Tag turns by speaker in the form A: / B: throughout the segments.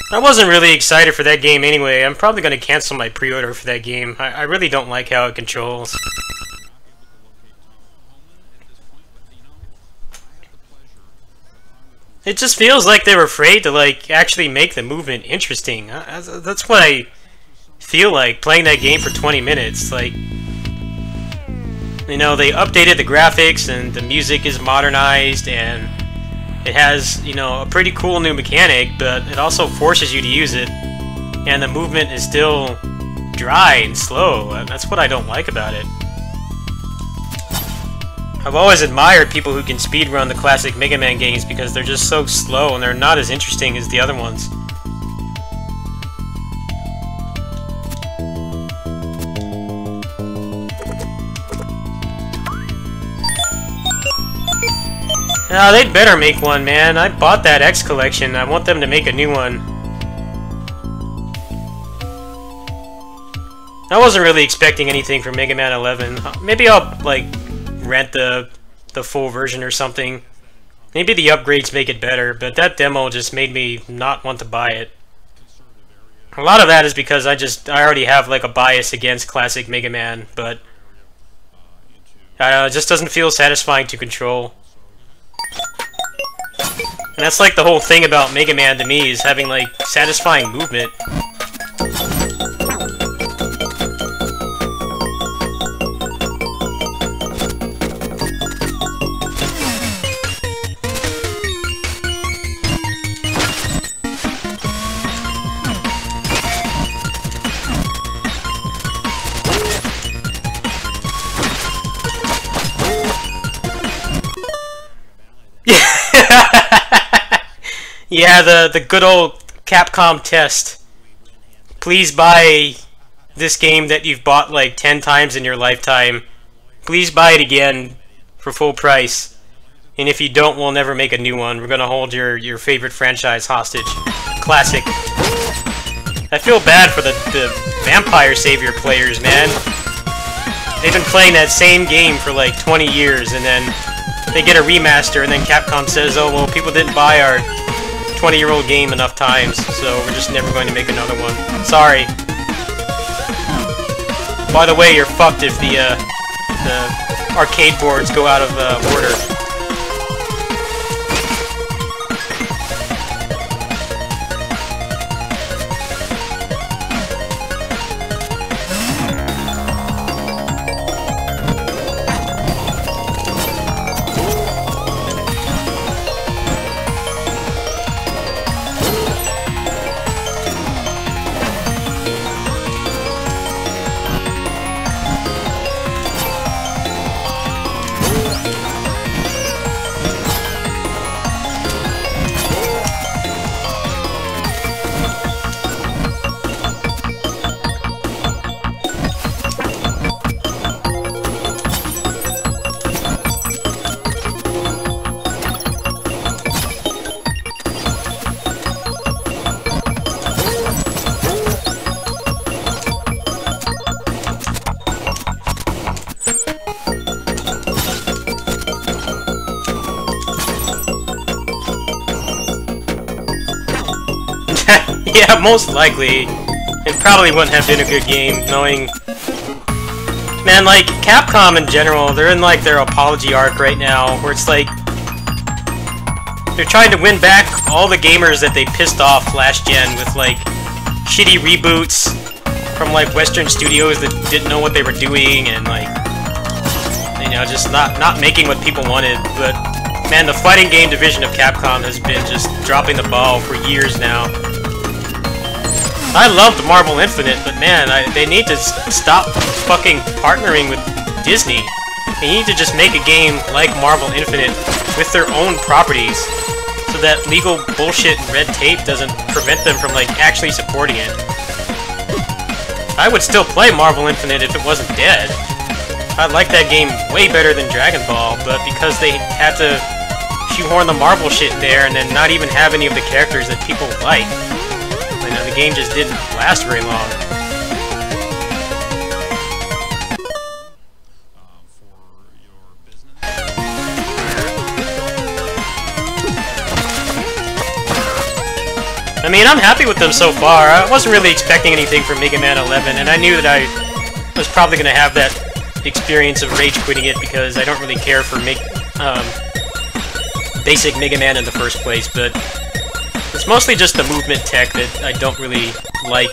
A: I wasn't really excited for that game anyway. I'm probably going to cancel my pre-order for that game. I really don't like how it controls. It just feels like they were afraid to like actually make the movement interesting. That's what I feel like playing that game for 20 minutes. Like, you know, they updated the graphics and the music is modernized and it has, you know, a pretty cool new mechanic, but it also forces you to use it. And the movement is still dry and slow. That's what I don't like about it. I've always admired people who can speedrun the classic Mega Man games because they're just so slow and they're not as interesting as the other ones. Now they'd better make one, man. I bought that X collection. I want them to make a new one. I wasn't really expecting anything from Mega Man 11. Maybe I'll, like, rent the full version or something. Maybe the upgrades make it better, but that demo just made me not want to buy it. A lot of that is because I already have like a bias against classic Mega Man, but it just doesn't feel satisfying to control. And that's like the whole thing about Mega Man to me, is having like satisfying movement. Yeah, the good old Capcom test. Please buy this game that you've bought like 10 times in your lifetime. Please buy it again for full price. And if you don't, we'll never make a new one. We're gonna hold your favorite franchise hostage. Classic. I feel bad for the Vampire Savior players, man. They've been playing that same game for like 20 years, and then they get a remaster, and then Capcom says, oh, well, people didn't buy our 20-year-old game enough times, so we're just never going to make another one. Sorry. By the way, you're fucked if the arcade boards go out of order. Yeah, most likely. It probably wouldn't have been a good game, knowing... Man, like, Capcom in general, they're in, like, their apology arc right now, where it's like... They're trying to win back all the gamers that they pissed off last gen with, like, shitty reboots from, like, Western studios that didn't know what they were doing, and, like... You know, just not making what people wanted, but... Man, the fighting game division of Capcom has been just dropping the ball for years now. I loved Marvel Infinite, but man, they need to stop fucking partnering with Disney. They need to just make a game like Marvel Infinite with their own properties, so that legal bullshit and red tape doesn't prevent them from like actually supporting it. I would still play Marvel Infinite if it wasn't dead. I like that game way better than Dragon Ball, but because they had to shoehorn the Marvel shit in there and then not even have any of the characters that people like, you know, the game just didn't last very long. I mean, I'm happy with them so far. I wasn't really expecting anything from Mega Man 11, and I knew that I was probably going to have that experience of rage quitting it because I don't really care for basic Mega Man in the first place, but it's mostly just the movement tech that I don't really like.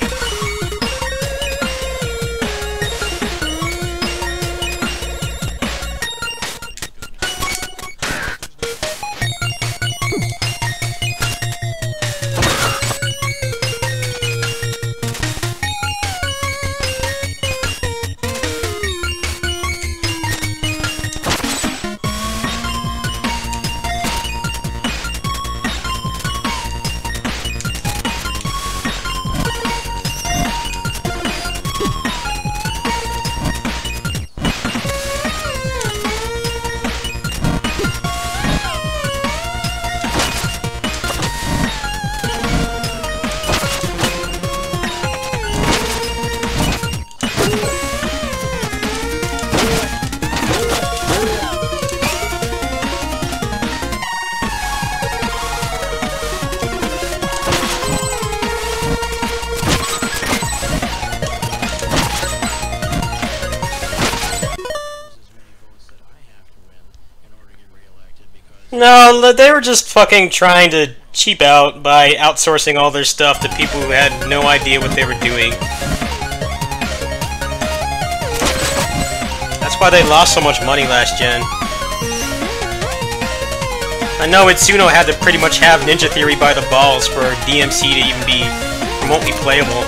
A: No, they were just fucking trying to cheap out by outsourcing all their stuff to people who had no idea what they were doing. That's why they lost so much money last gen. I know Itsuno had to pretty much have Ninja Theory by the balls for DMC to even be remotely playable.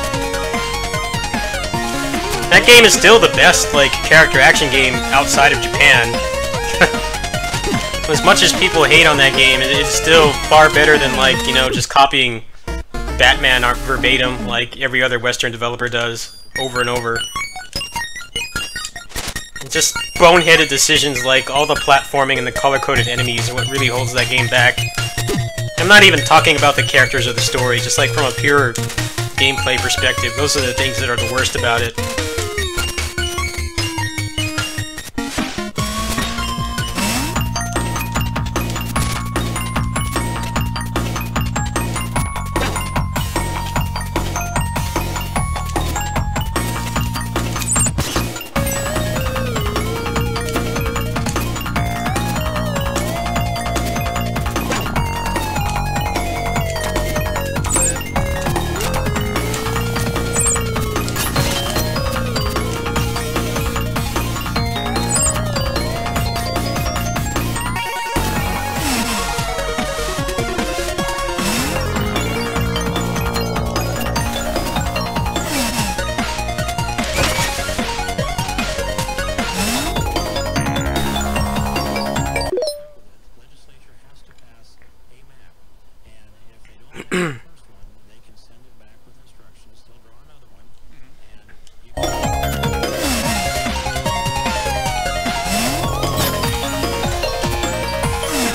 A: That game is still the best, like, character action game outside of Japan. As much as people hate on that game, it's still far better than, like, you know, just copying Batman verbatim like every other Western developer does, over and over. Just boneheaded decisions like all the platforming and the color-coded enemies are what really holds that game back. I'm not even talking about the characters or the story, just like from a pure gameplay perspective. Those are the things that are the worst about it.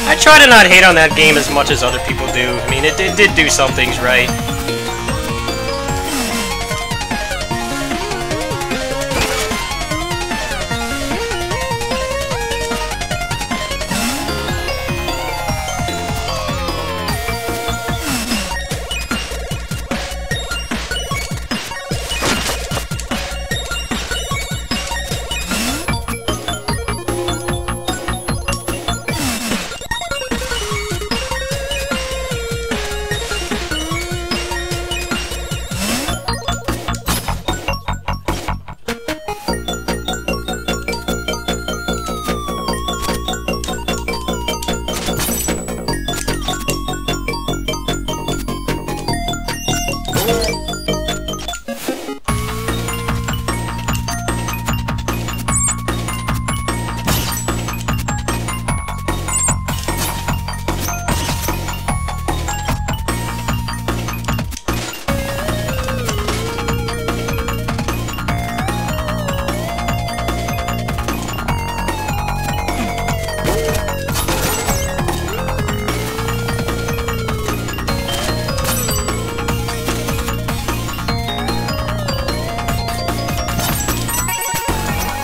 A: I try to not hate on that game as much as other people do. I mean, it did do some things right.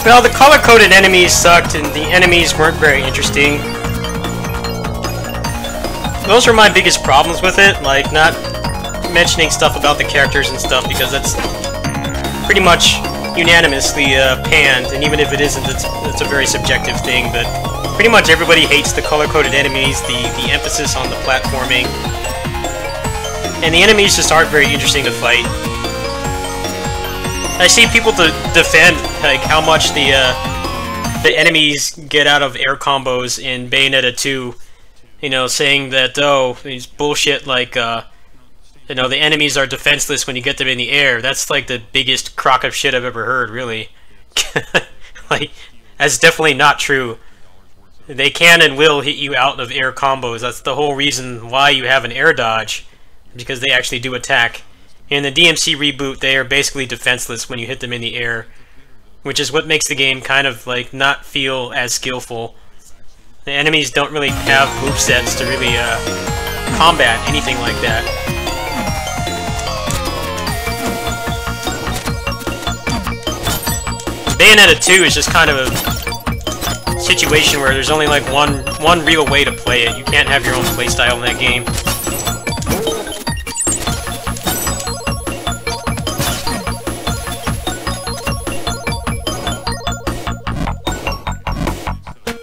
A: Well, the color-coded enemies sucked, and the enemies weren't very interesting. Those were my biggest problems with it, like, not mentioning stuff about the characters and stuff because that's pretty much unanimously panned, and even if it isn't, it's a very subjective thing, but pretty much everybody hates the color-coded enemies, the emphasis on the platforming, and the enemies just aren't very interesting to fight. I see people defend like how much the enemies get out of air combos in Bayonetta 2, you know, saying that, oh, these bullshit, like, you know, the enemies are defenseless when you get them in the air. That's like the biggest crock of shit I've ever heard, really. Like, that's definitely not true. They can and will hit you out of air combos. That's the whole reason why you have an air dodge, because they actually do attack. In the DMC reboot, they are basically defenseless when you hit them in the air, which is what makes the game kind of like not feel as skillful. The enemies don't really have movesets to really combat anything like that. Bayonetta 2 is just kind of a situation where there's only like one real way to play it. You can't have your own playstyle in that game.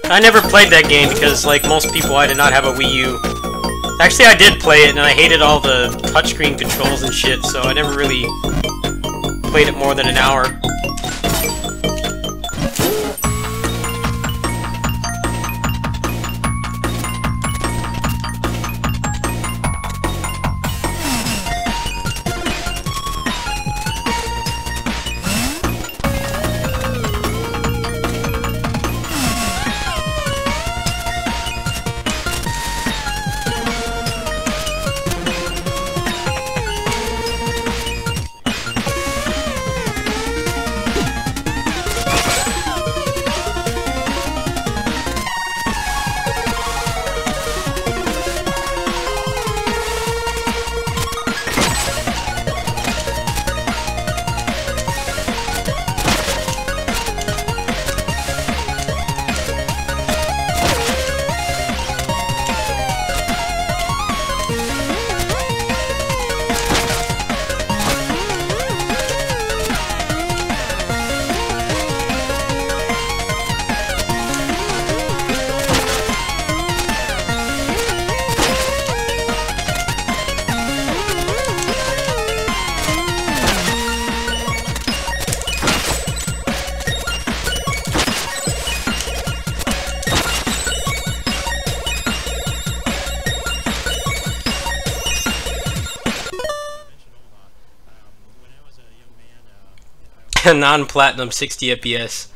A: I never played that game because, like most people, I did not have a Wii U. Actually, I did play it, and I hated all the touchscreen controls and shit, so I never really played it more than an hour. Non-platinum 60 FPS.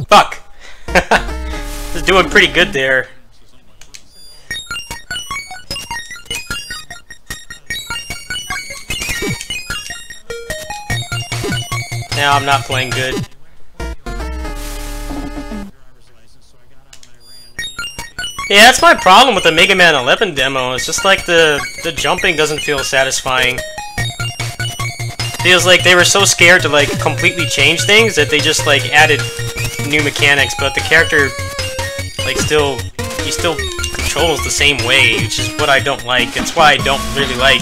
A: Fuck! It's doing pretty good there. Now I'm not playing good. Yeah, that's my problem with the Mega Man 11 demo. It's just like the jumping doesn't feel satisfying. Feels like they were so scared to like completely change things that they just like added new mechanics, but the character like he still controls the same way, which is what I don't like. That's why I don't really like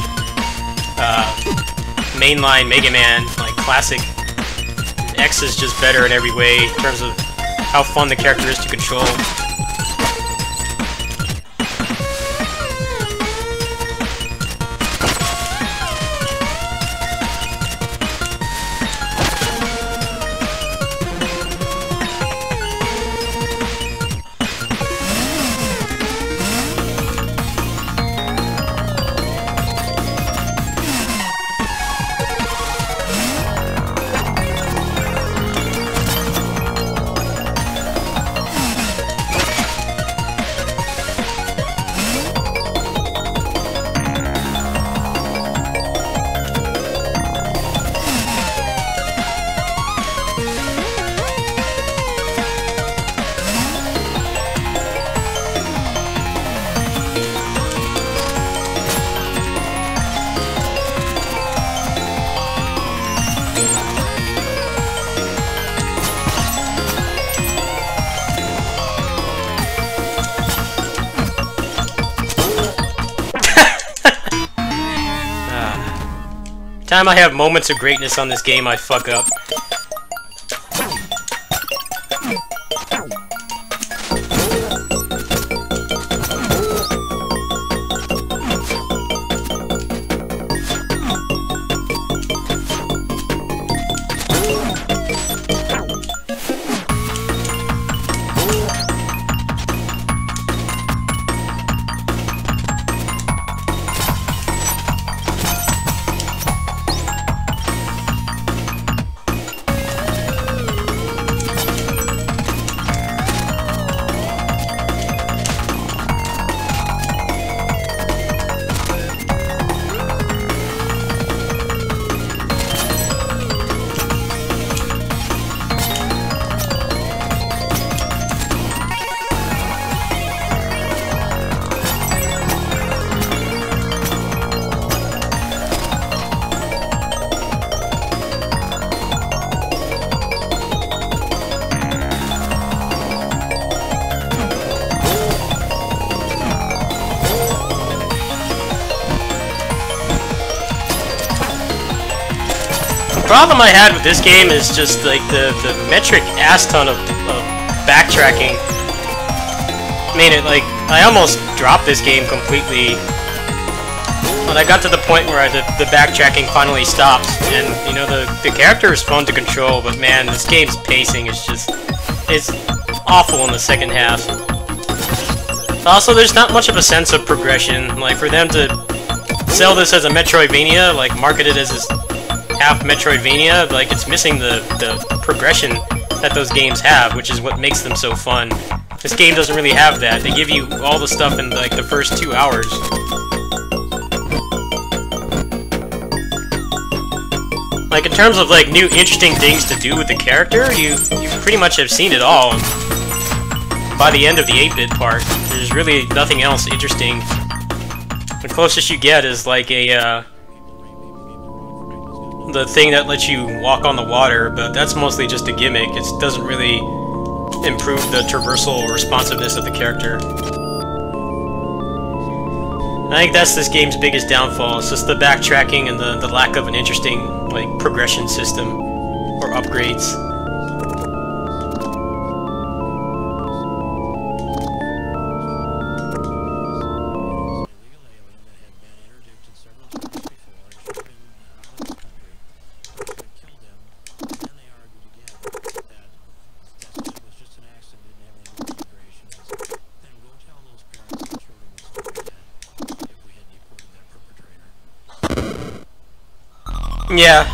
A: mainline Mega Man, like classic. X is just better in every way in terms of how fun the character is to control. time I have moments of greatness on this game, I fuck up. The problem I had with this game is just like the metric ass ton of backtracking made it like I almost dropped this game completely. But I got to the point where the backtracking finally stopped, and you know the character is fun to control, but man, this game's pacing is just it's awful in the second half. Also, there's not much of a sense of progression. Like for them to sell this as a Metroidvania, like market it as this half Metroidvania, like it's missing the progression that those games have, which is what makes them so fun. This game doesn't really have that. They give you all the stuff in like the first 2 hours. Like in terms of like new interesting things to do with the character, you pretty much have seen it all. By the end of the 8-bit part, there's really nothing else interesting. The closest you get is like the thing that lets you walk on the water, but that's mostly just a gimmick. It doesn't really improve the traversal responsiveness of the character. I think that's this game's biggest downfall. It's just the backtracking and the lack of an interesting like progression system or upgrades. Yeah.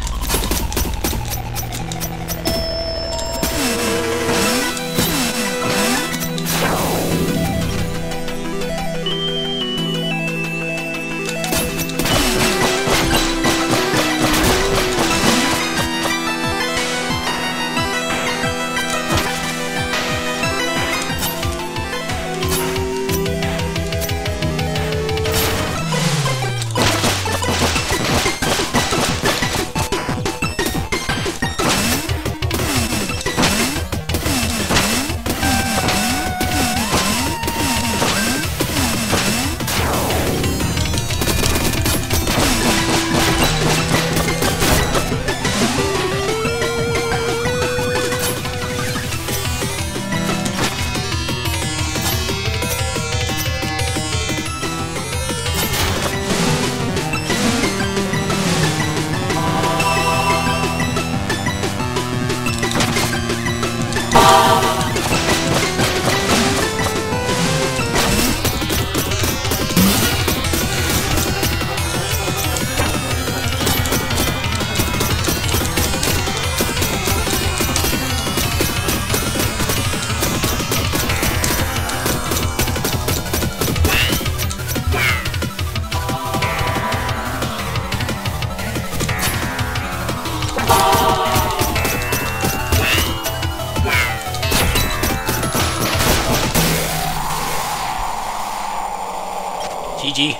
A: GG.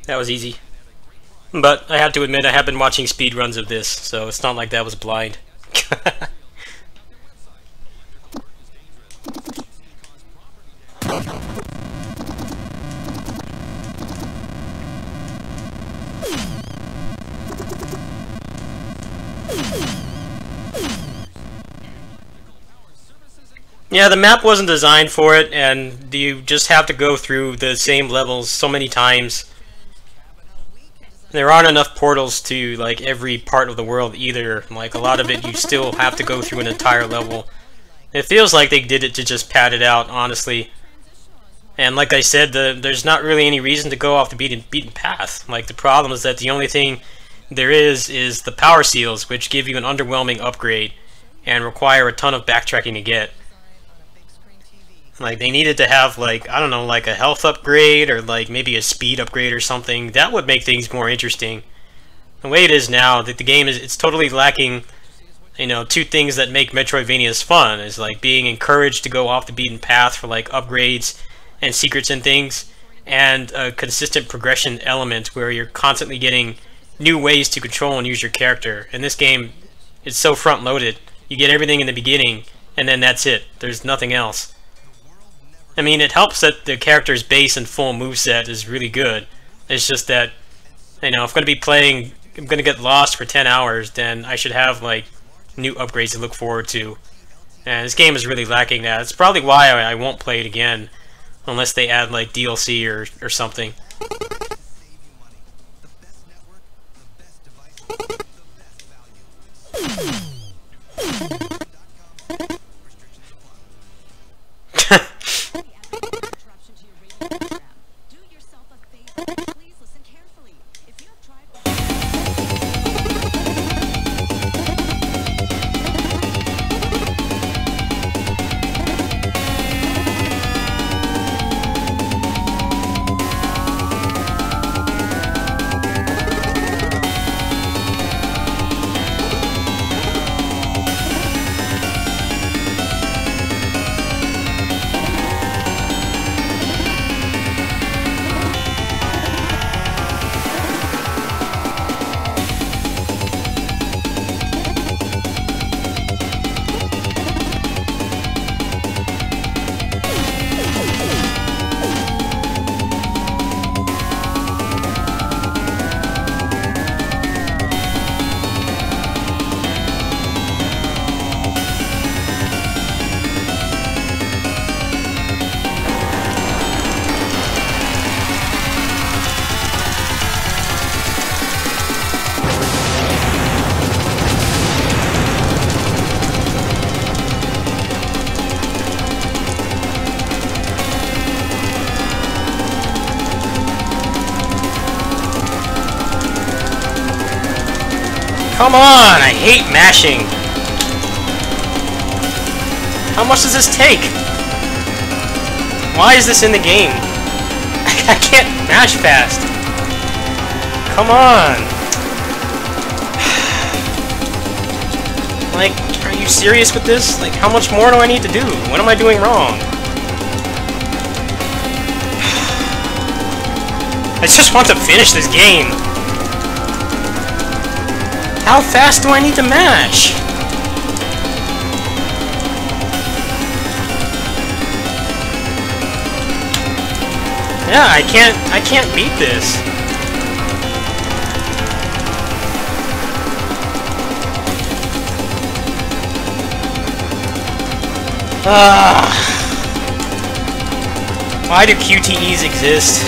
A: That was easy. But I have to admit, I have been watching speedruns of this, so it's not like that was blind. Yeah, the map wasn't designed for it, and you just have to go through the same levels so many times. There aren't enough portals to like every part of the world either. Like a lot of it, you still have to go through an entire level. It feels like they did it to just pad it out, honestly. And like I said, there's not really any reason to go off the beaten path. Like the problem is that the only thing there is the power seals, which give you an underwhelming upgrade and require a ton of backtracking to get. Like they needed to have like, I don't know, like a health upgrade or like maybe a speed upgrade or something. That would make things more interesting. The way it is now, that the game it's totally lacking, you know, two things that make Metroidvanias fun is like being encouraged to go off the beaten path for like upgrades and secrets and things, and a consistent progression element where you're constantly getting new ways to control and use your character. In this game, it's so front loaded. You get everything in the beginning and then that's it. There's nothing else. I mean, it helps that the character's base and full moveset is really good. It's just that, you know, if I'm going to get lost for 10 hours, then I should have, like, new upgrades to look forward to. And this game is really lacking that. It's probably why I won't play it again, unless they add, like, DLC or something. Come on! I hate mashing! How much does this take? Why is this in the game? I can't mash fast! Come on! Like, are you serious with this? Like, how much more do I need to do? What am I doing wrong? I just want to finish this game! How fast do I need to mash? Yeah, I can't beat this. Why do QTEs exist?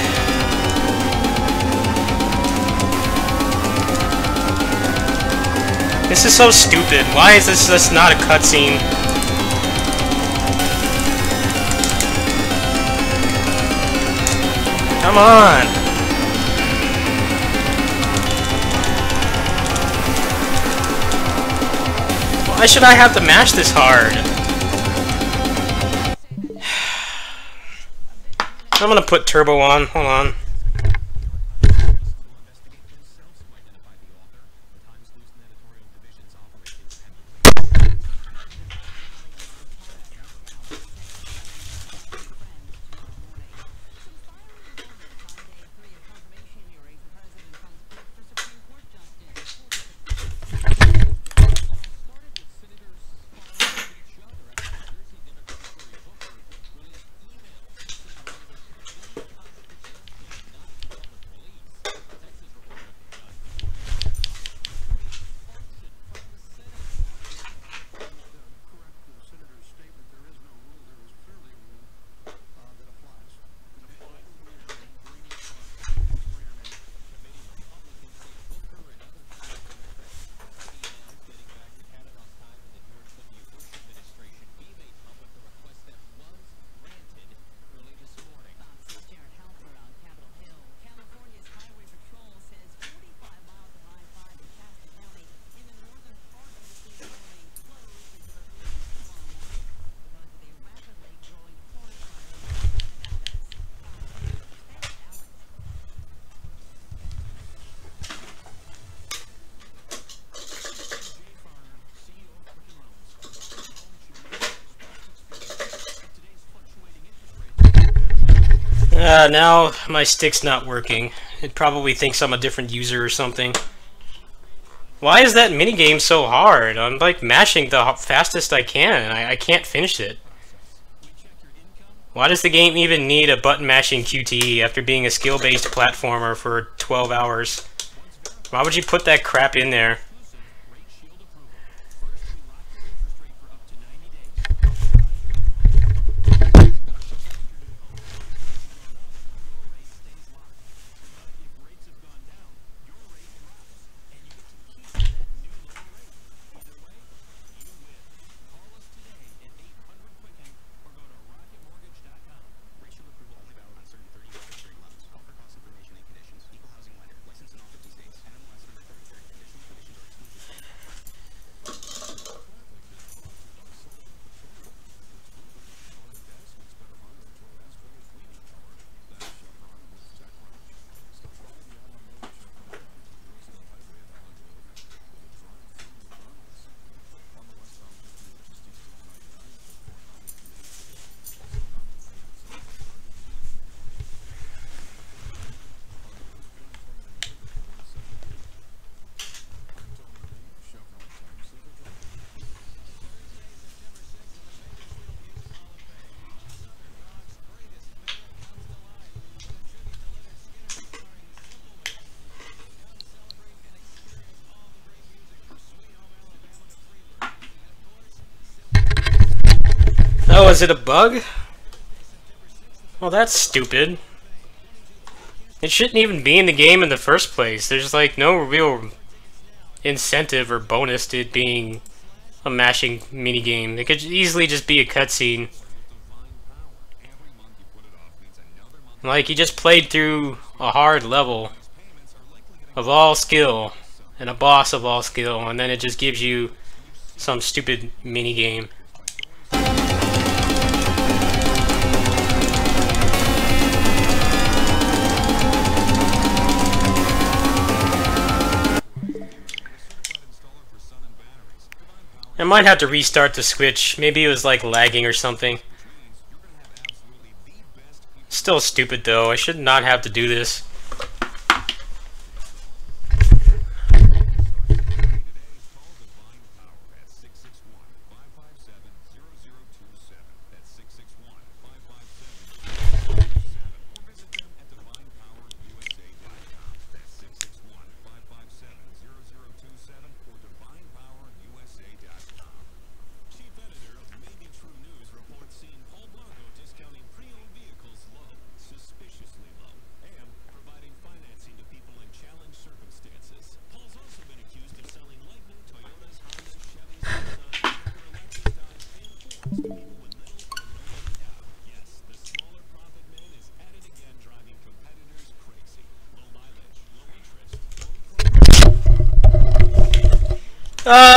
A: This is so stupid. Why is this just not a cutscene? Come on! Why should I have to mash this hard? I'm gonna put turbo on. Hold on. Now my stick's not working. It probably thinks I'm a different user or something. Why is that minigame so hard? I'm like mashing the fastest I can, and I can't finish it. Why does the game even need a button mashing QTE after being a skill-based platformer for 12 hours? Why would you put that crap in there? Oh, is it a bug? Well, that's stupid. It shouldn't even be in the game in the first place. There's like no real incentive or bonus to it being a mashing minigame. It could easily just be a cutscene. Like, you just played through a hard level of all skill and a boss of all skill, and then it just gives you some stupid minigame. I might have to restart the Switch. Maybe it was like lagging or something. Still stupid though. I should not have to do this.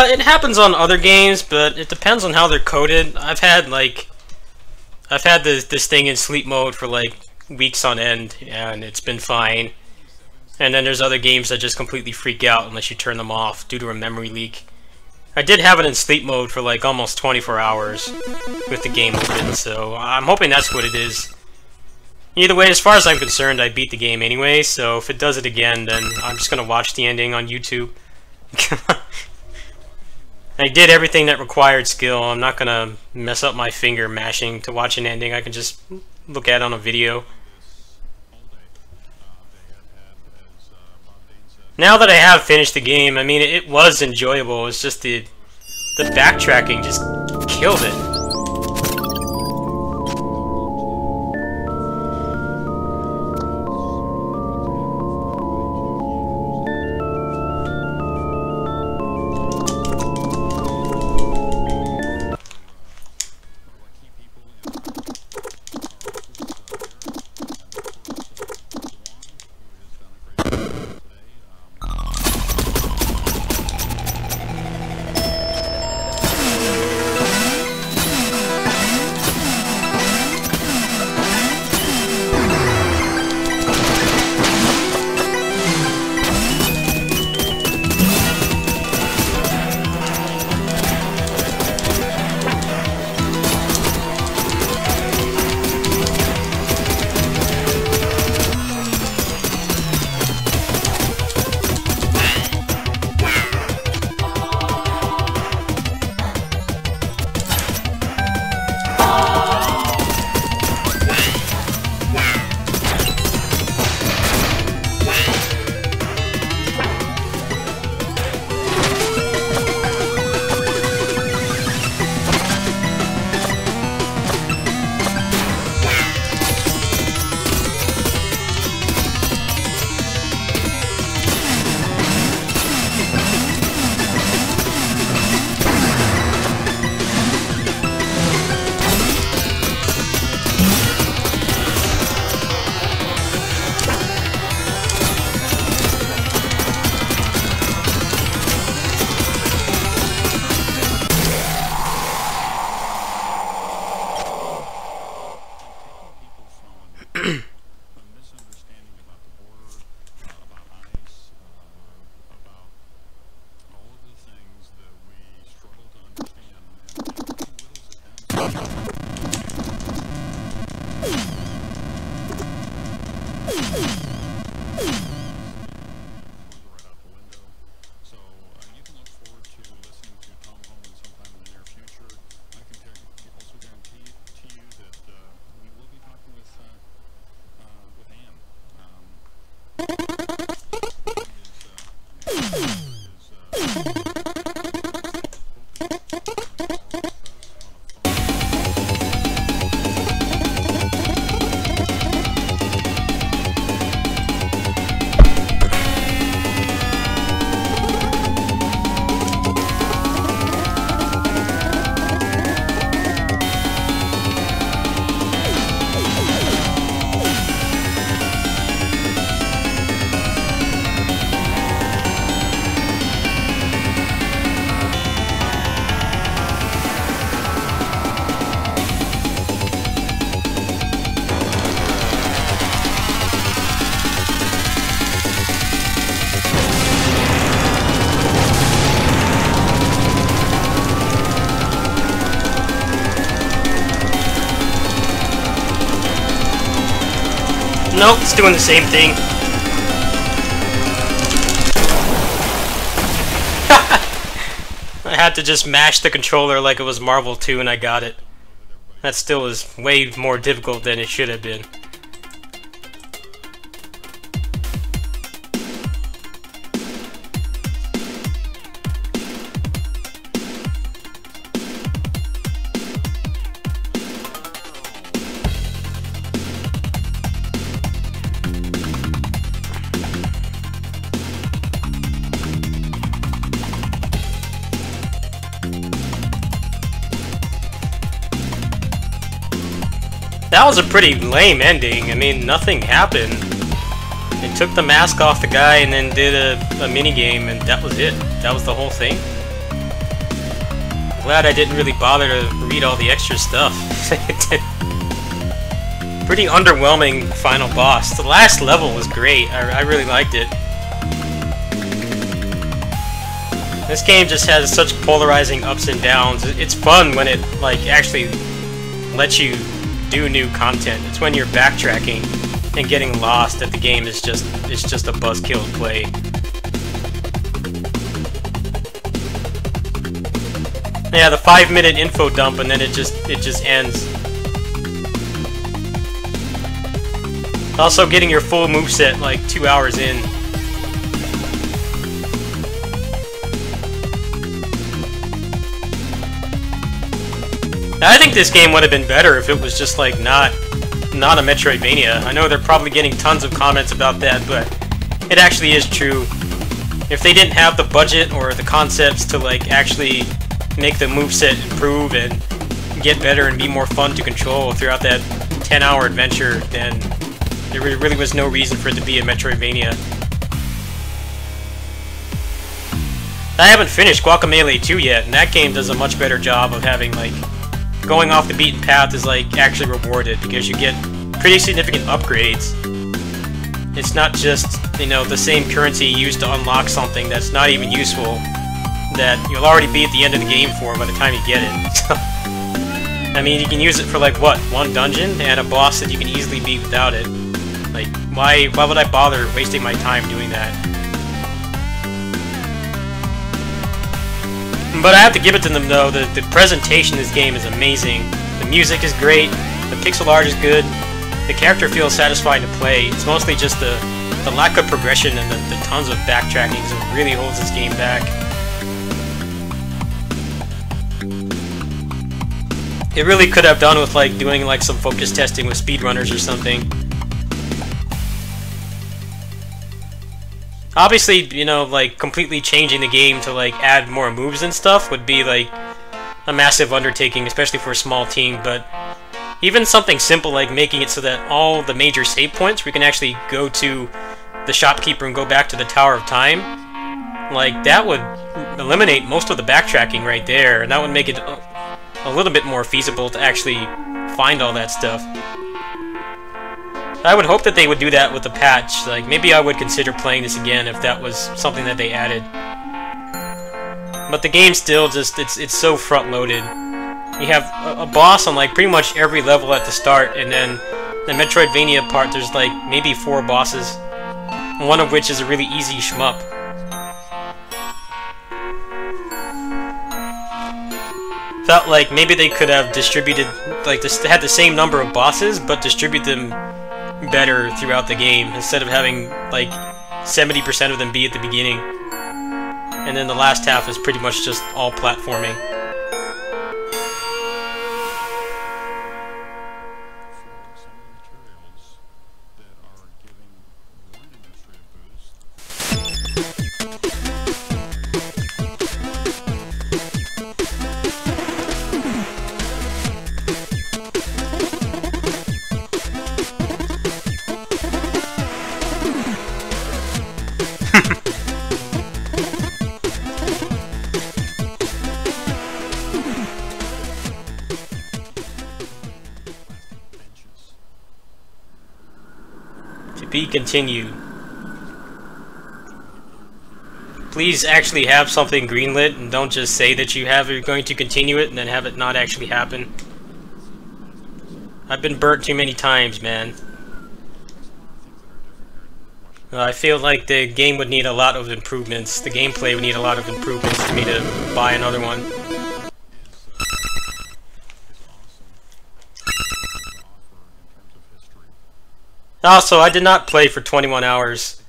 A: It happens on other games, but it depends on how they're coded. I've had this thing in sleep mode for like weeks on end, and it's been fine. And then there's other games that just completely freak out unless you turn them off due to a memory leak. I did have it in sleep mode for like almost 24 hours with the game open, so I'm hoping that's what it is. Either way, as far as I'm concerned, I beat the game anyway, so if it does it again, then I'm just gonna watch the ending on YouTube. I did everything that required skill. I'm not gonna mess up my finger mashing to watch an ending. I can just look at it on a video. Now that I have finished the game, I mean, it was enjoyable. It's just the backtracking just killed it. Nope, it's doing the same thing. I had to just mash the controller like it was Marvel 2 and I got it. That still is way more difficult than it should have been. That was a pretty lame ending. I mean, nothing happened. They took the mask off the guy and then did a mini-game, and that was it. That was the whole thing. Glad I didn't really bother to read all the extra stuff. Pretty underwhelming final boss. The last level was great. I really liked it. This game just has such polarizing ups and downs. It's fun when it like actually lets you do new content. It's when you're backtracking and getting lost that the game is just a buzzkill play. Yeah, the 5-minute info dump and then it just ends. Also getting your full moveset like 2 hours in. I think this game would have been better if it was just like not a Metroidvania. I know they're probably getting tons of comments about that, but it actually is true. If they didn't have the budget or the concepts to like actually make the moveset improve and get better and be more fun to control throughout that 10-hour adventure, then there really was no reason for it to be a Metroidvania. I haven't finished Guacamelee 2 yet, and that game does a much better job of having like going off the beaten path is like actually rewarded because you get pretty significant upgrades. It's not just, you know, the same currency used to unlock something that's not even useful that you'll already be at the end of the game for by the time you get it. So, I mean, you can use it for like what, one dungeon and a boss that you can easily beat without it. Like, why would I bother wasting my time doing that? But I have to give it to them though, the presentation of this game is amazing. The music is great, the pixel art is good, the character feels satisfying to play. It's mostly just the lack of progression and the tons of backtracking that really holds this game back. It really could have done with like doing like some focus testing with speedrunners or something. Obviously, you know, like, completely changing the game to, like, add more moves and stuff would be, like, a massive undertaking, especially for a small team, but even something simple like making it so that all the major save points, we can actually go to the shopkeeper and go back to the Tower of Time, like, that would eliminate most of the backtracking right there, and that would make it a little bit more feasible to actually find all that stuff. I would hope that they would do that with the patch. Like, maybe I would consider playing this again if that was something that they added. But the game still just, it's so front-loaded. You have a boss on, like, pretty much every level at the start, and then the Metroidvania part, there's, like, maybe 4 bosses. One of which is a really easy shmup. Felt like maybe they could have distributed, like, had the same number of bosses, but distribute them better throughout the game instead of having like 70% of them be at the beginning and then the last half is pretty much just all platforming. Be continued. Please actually have something greenlit and don't just say that you're going to continue it and then have it not actually happen. I've been burnt too many times, man. I feel like the game would need a lot of improvements. The gameplay would need a lot of improvements for me to buy another one. Also, I did not play for 21 hours.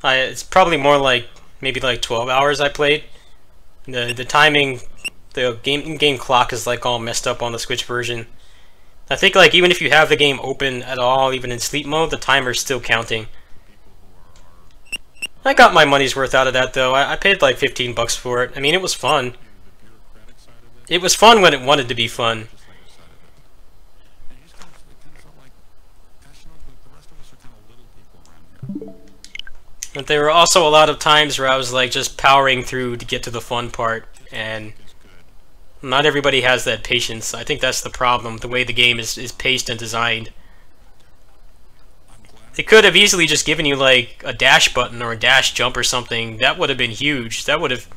A: It's probably more like, maybe like 12 hours I played. The timing, the game clock is like all messed up on the Switch version. I think like even if you have the game open at all, even in sleep mode, the timer's still counting. I got my money's worth out of that though. I paid like 15 bucks for it. I mean, it was fun. It was fun when it wanted to be fun. But there were also a lot of times where I was like just powering through to get to the fun part, and not everybody has that patience. I think that's the problem, the way the game is paced and designed. They could have easily just given you like a dash button or a dash jump or something. That would have been huge. That would have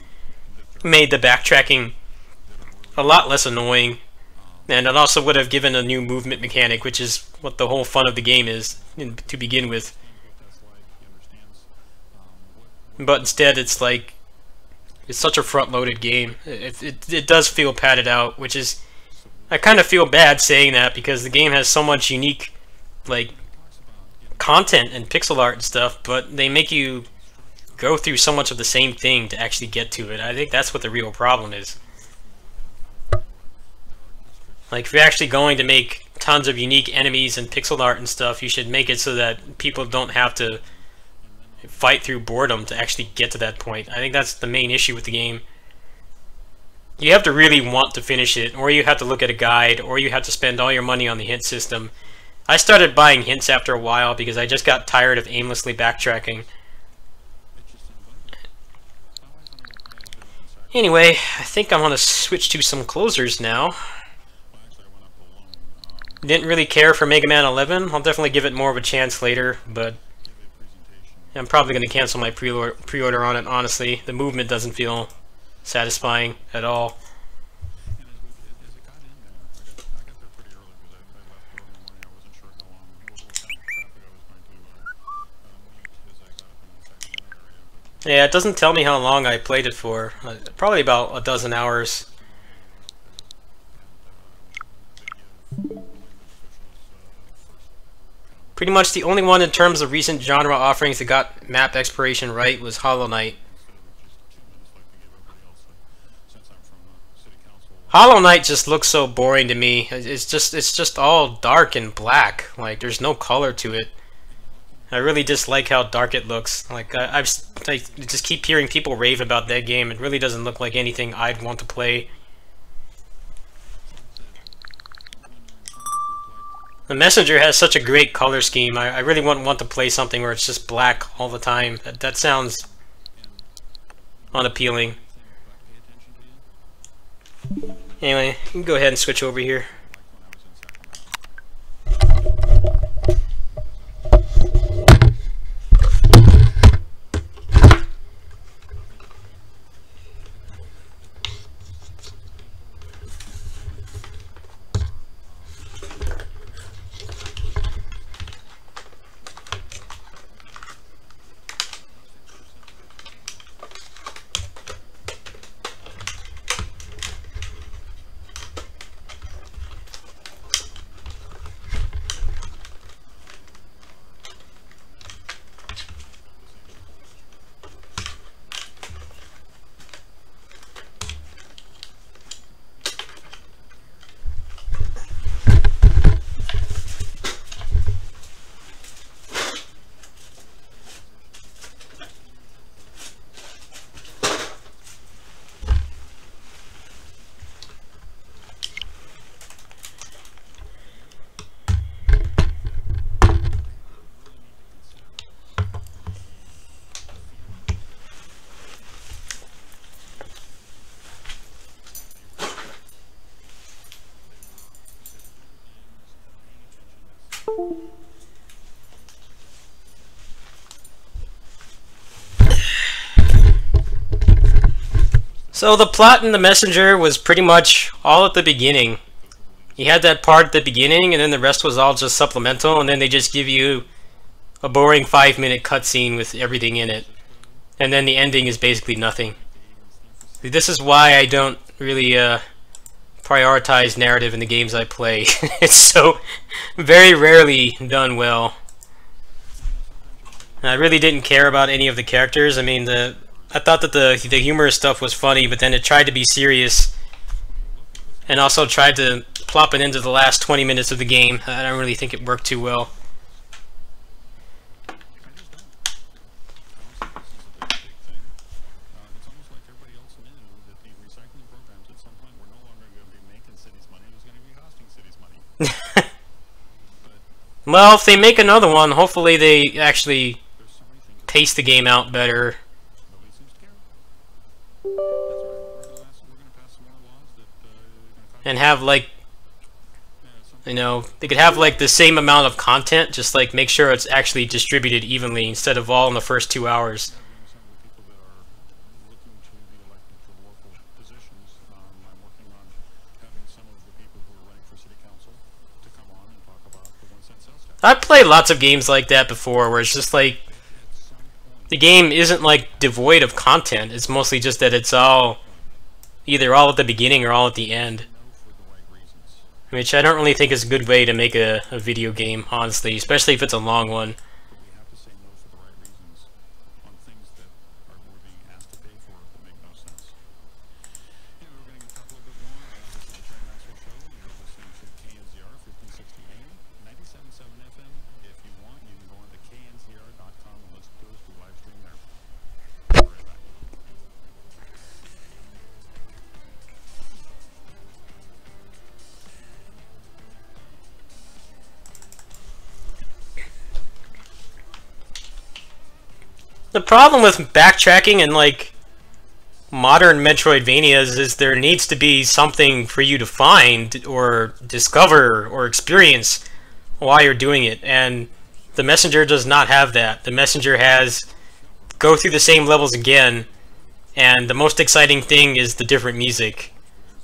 A: made the backtracking a lot less annoying. And it also would have given a new movement mechanic, which is what the whole fun of the game is to begin with. But instead it's like, it's such a front-loaded game. It does feel padded out, which is, I kind of feel bad saying that because the game has so much unique like content and pixel art and stuff, but they make you go through so much of the same thing to actually get to it. I think that's what the real problem is. Like, if you're actually going to make tons of unique enemies and pixel art and stuff, you should make it so that people don't have to fight through boredom to actually get to that point. I think that's the main issue with the game. You have to really want to finish it, or you have to look at a guide, or you have to spend all your money on the hint system. I started buying hints after a while because I just got tired of aimlessly backtracking. Anyway, I think I'm gonna switch to some closers now. Didn't really care for Mega Man 11. I'll definitely give it more of a chance later, but I'm probably going to cancel my pre-order on it, honestly. The movement doesn't feel satisfying at all. Yeah, it doesn't tell me how long I played it for. Probably about a dozen hours. Pretty much the only one in terms of recent genre offerings that got map exploration right was Hollow Knight. Hollow Knight just looks so boring to me. It's just all dark and black. Like, there's no color to it. I really dislike how dark it looks. Like, I just keep hearing people rave about that game. It really doesn't look like anything I'd want to play. The Messenger has such a great color scheme. I really wouldn't want to play something where it's just black all the time. That sounds unappealing. Anyway, you can go ahead and switch over here. So the plot in The Messenger was pretty much all at the beginning. You had that part at the beginning, and then the rest was all just supplemental, and then they just give you a boring 5-minute cutscene with everything in it, and then the ending is basically nothing. This is why I don't really prioritize narrative in the games I play. It's so very rarely done well. And I really didn't care about any of the characters. I mean, I thought that the humorous stuff was funny, but then it tried to be serious, and also tried to plop it into the last 20 minutes of the game. I don't really think it worked too well. Well, if they make another one, hopefully they actually pace the game out better. And have, like, you know, they could have, like, the same amount of content, just, like, make sure it's actually distributed evenly instead of all in the first 2 hours. I've played lots of games like that before, where it's just like the game isn't like devoid of content. It's mostly just that it's all either all at the beginning or all at the end, which I don't really think is a good way to make a video game, honestly, especially if it's a long one. The problem with backtracking and like modern Metroidvanias is there needs to be something for you to find or discover or experience while you're doing it, and the Messenger does not have that. The Messenger has go through the same levels again, and the most exciting thing is the different music.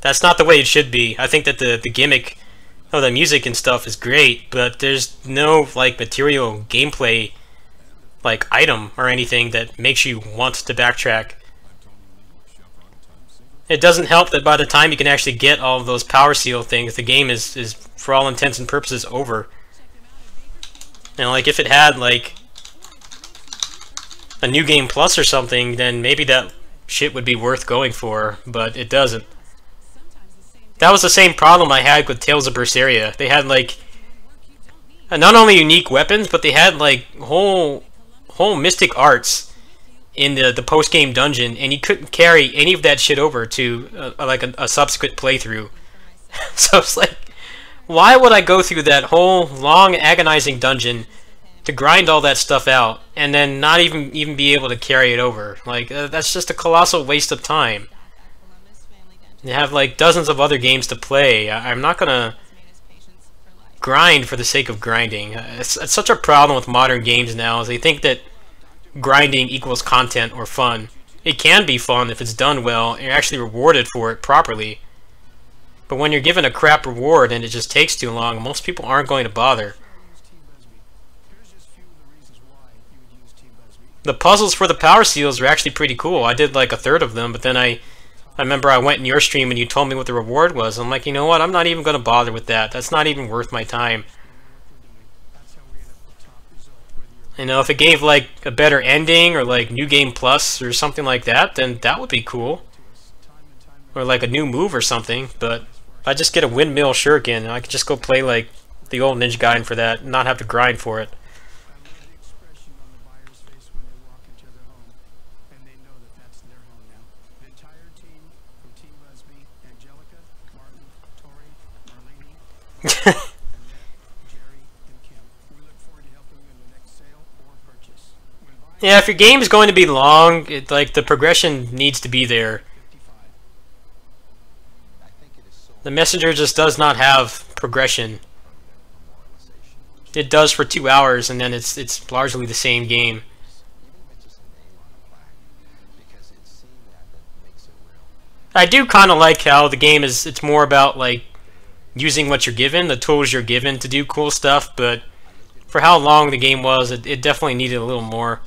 A: That's not the way it should be. I think that the gimmick of the music and stuff is great, but there's no like material gameplay like item or anything that makes you want to backtrack. It doesn't help that by the time you can actually get all of those power seal things, the game is for all intents and purposes over. And like if it had like a new game plus or something, then maybe that shit would be worth going for, but it doesn't. That was the same problem I had with Tales of Berseria. They had like not only unique weapons, but they had like whole mystic arts in the post-game dungeon, and you couldn't carry any of that shit over to like a subsequent playthrough. So it's like, why would I go through that whole long agonizing dungeon to grind all that stuff out and then not even be able to carry it over? Like that's just a colossal waste of time. You have like dozens of other games to play. I'm not gonna grind for the sake of grinding. It's such a problem with modern games now, is they think that grinding equals content or fun. It can be fun if it's done well and you're actually rewarded for it properly. But when you're given a crap reward and it just takes too long, most people aren't going to bother. The puzzles for the power seals are actually pretty cool. I did like a third of them, but then I remember I went in your stream and you told me what the reward was. I'm like, you know what? I'm not even going to bother with that. That's not even worth my time. You know, if it gave like a better ending or like New Game Plus or something like that, then that would be cool. Or like a new move or something. But if I just get a windmill shuriken, I could just go play like the old Ninja Gaiden for that and not have to grind for it. Yeah, if your game is going to be long, like the progression needs to be there. The Messenger just does not have progression. It does for 2 hours, and then it's largely the same game. I do kind of like how the game it's more about like using what you're given, the tools you're given to do cool stuff, but For how long the game was, it definitely needed a little more.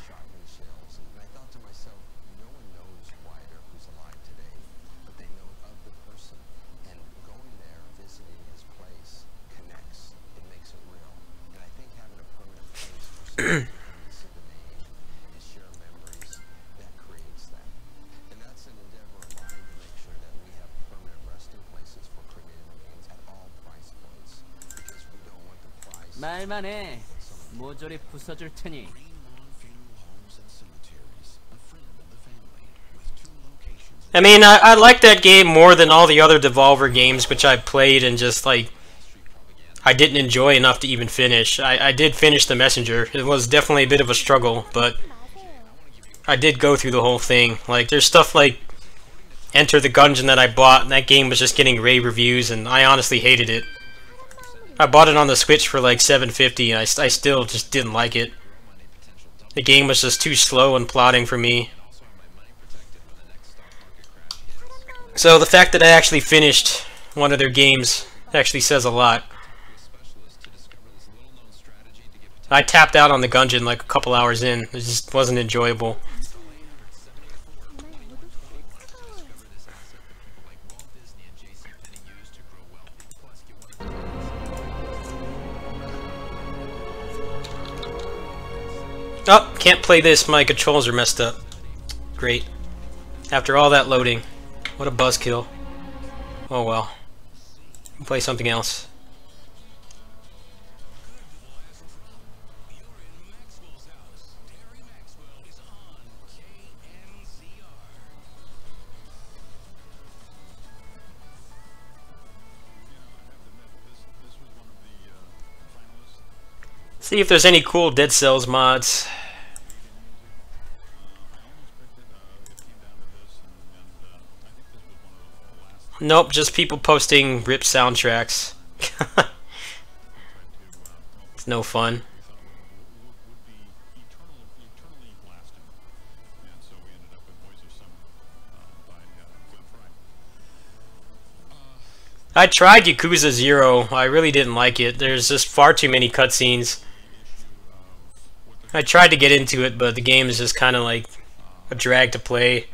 B: 말만 해. 모조리 부숴줄 테니.
A: I mean, I like that game more than all the other Devolver games which I played and just, like, I didn't enjoy enough to even finish. I did finish The Messenger. It was definitely a bit of a struggle, but I did go through the whole thing. Like, there's stuff like Enter the Gungeon that I bought, and that game was just getting rave reviews, and I honestly hated it. I bought it on the Switch for like $7.50, and I still just didn't like it. The game was just too slow and plotting for me. So the fact that I actually finished one of their games actually says a lot. I tapped out on the Gungeon like a couple hours in. It just wasn't enjoyable. Oh, can't play this. My controls are messed up. Great. After all that loading. What a buzzkill. Oh well. Play something else. See if there's any cool Dead Cells mods. Nope, just people posting RIP soundtracks. It's no fun. I tried Yakuza 0. I really didn't like it. There's just far too many cutscenes. I tried to get into it, but the game is just kind of like a drag to play.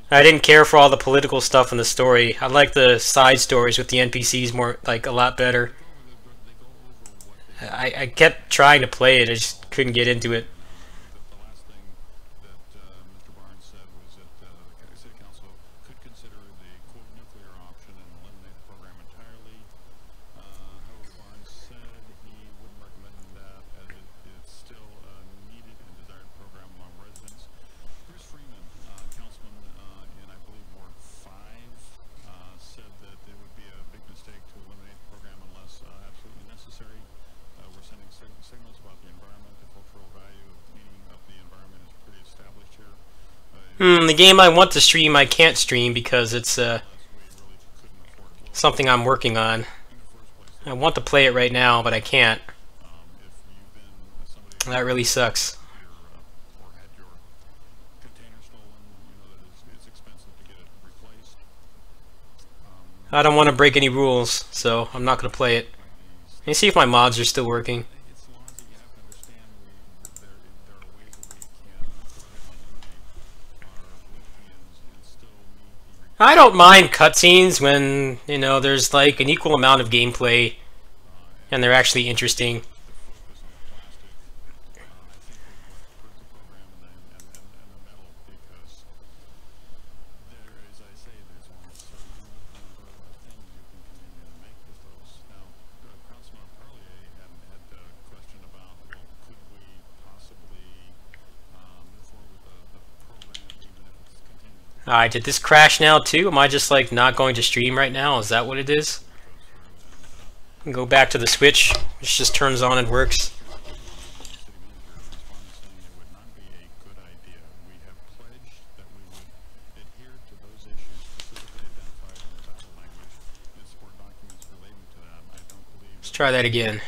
A: I didn't care for all the political stuff in the story. I like the side stories with the NPCs more, like, a lot better. I kept trying to play it, I just couldn't get into it. The game I want to stream, I can't stream because it's something I'm working on. I want to play it right now, but I can't. That really sucks. I don't want to break any rules, so I'm not going to play it. Let me see if my mods are still working. I don't mind cutscenes when, you know, there's like an equal amount of gameplay and they're actually interesting. Alright, did this crash now too? Am I just like not going to stream right now? Is that what it is? Go back to the Switch, which just turns on and works. Let's try that again.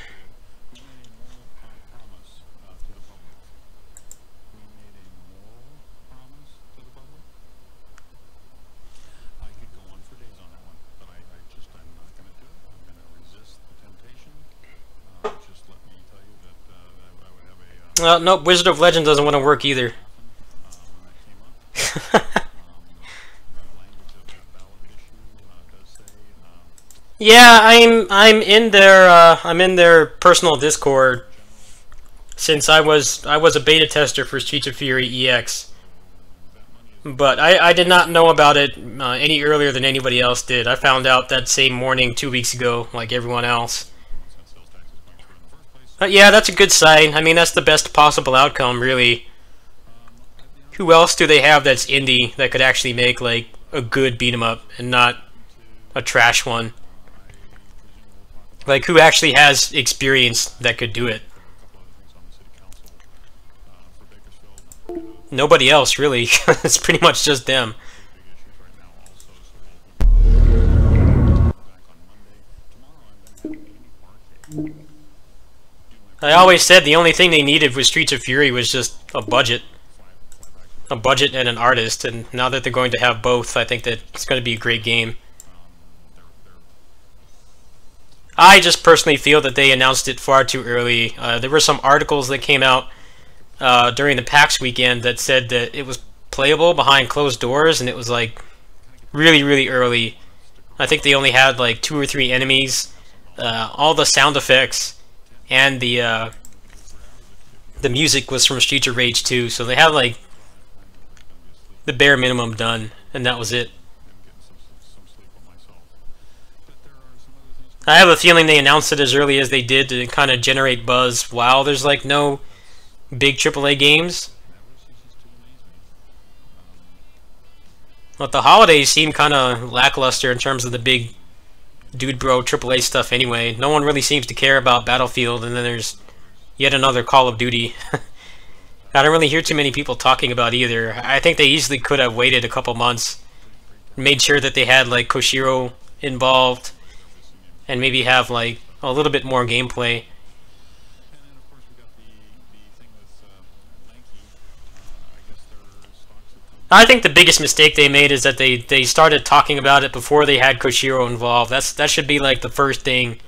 A: Nope, Wizard of Legend doesn't want to work either. Yeah, I'm in their personal Discord since I was a beta tester for Streets of Fury EX. But I did not know about it any earlier than anybody else did. I found out that same morning 2 weeks ago, like everyone else. But yeah, that's a good sign. I mean, that's the best possible outcome, really. Who else do they have that's indie that could actually make like a good beat 'em up and not a trash one? Like, who actually has experience that could do it? Nobody else, really. It's pretty much just them. I always said the only thing they needed with Streets of Fury was just a budget. A budget and an artist, and now that they're going to have both, I think that it's going to be a great game. I just personally feel that they announced it far too early. There were some articles that came out during the PAX weekend that said that it was playable behind closed doors, and it was like really, really early. I think they only had like 2 or 3 enemies. All the sound effects and the music was from Streets of Rage 2, so they had like the bare minimum done, and that was it. I have a feeling they announced it as early as they did to kind of generate buzz while there's like no big AAA games. But the holidays seem kind of lackluster in terms of the big dude bro AAA stuff anyway. No one really seems to care about Battlefield, and then there's yet another Call of Duty. I don't really hear too many people talking about either. I think they easily could have waited a couple months, made sure that they had like Koshiro involved, and maybe have like a little bit more gameplay. I think the biggest mistake they made is that they started talking about it before they had Koshiro involved. That should be like the first thing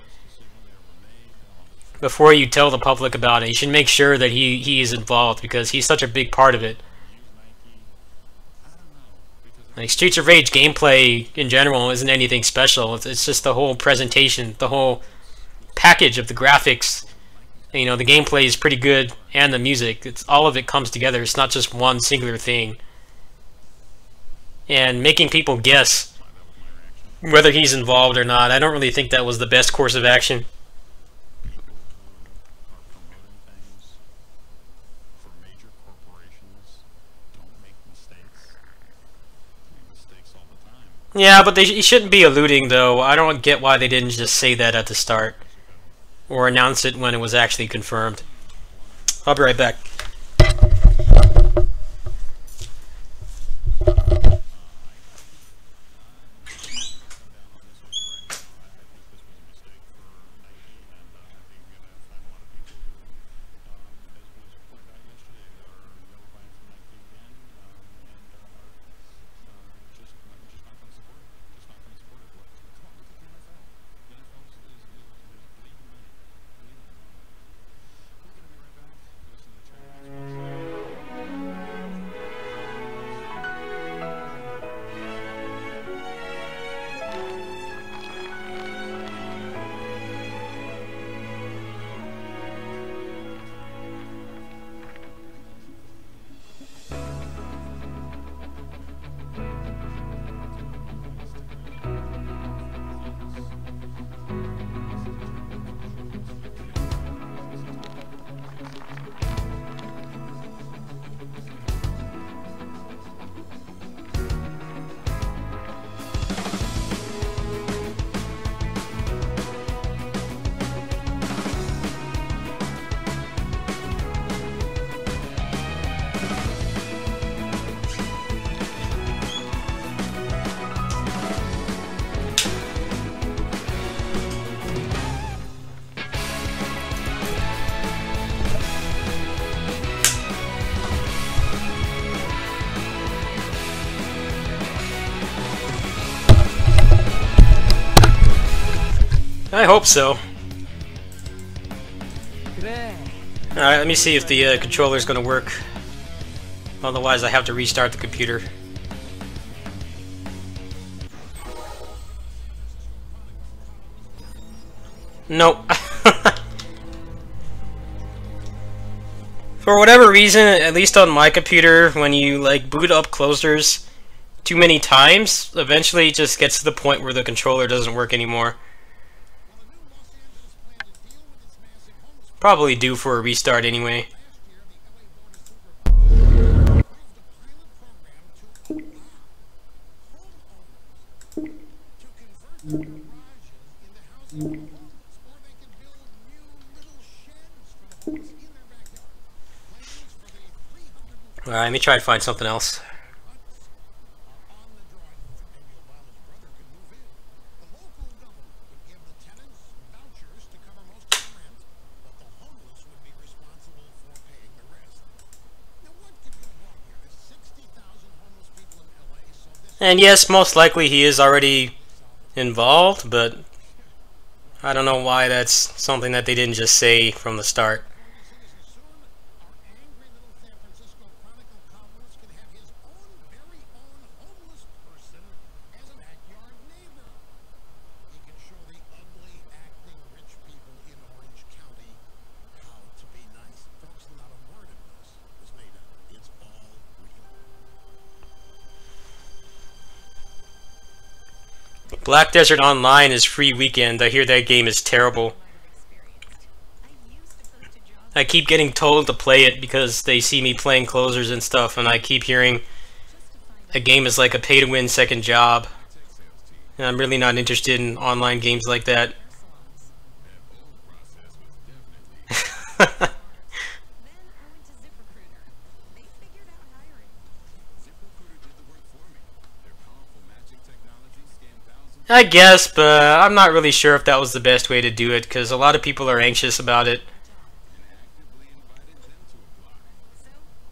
A: before you tell the public about it. You should make sure that he is involved, because he's such a big part of it. Like, Streets of Rage gameplay in general isn't anything special. It's just the whole presentation, the whole package of the graphics. You know, the gameplay is pretty good, and the music. All of it comes together. It's not just one singular thing. And making people guess whether he's involved or not, I don't really think that was the best course of action. Yeah, but he shouldn't be alluding, though. I don't get why they didn't just say that at the start, or announce it when it was actually confirmed. I'll be right back. I hope so.
B: 그래,
A: Alright, let me see if the controller's gonna work. Otherwise, I have to restart the computer. Nope. For whatever reason, at least on my computer, when you like boot up closers too many times, eventually it just gets to the point where the controller doesn't work anymore. Probably due for a restart anyway. Alright, let me try to find something else. And yes, most likely he is already involved, but I don't know why that's something that they didn't just say from the start. Black Desert Online is free weekend. I hear that game is terrible. I keep getting told to play it because they see me playing closers and stuff, and I keep hearing a game is like a pay-to-win second job. And I'm really not interested in online games like that. I guess, but I'm not really sure if that was the best way to do it, because a lot of people are anxious about it.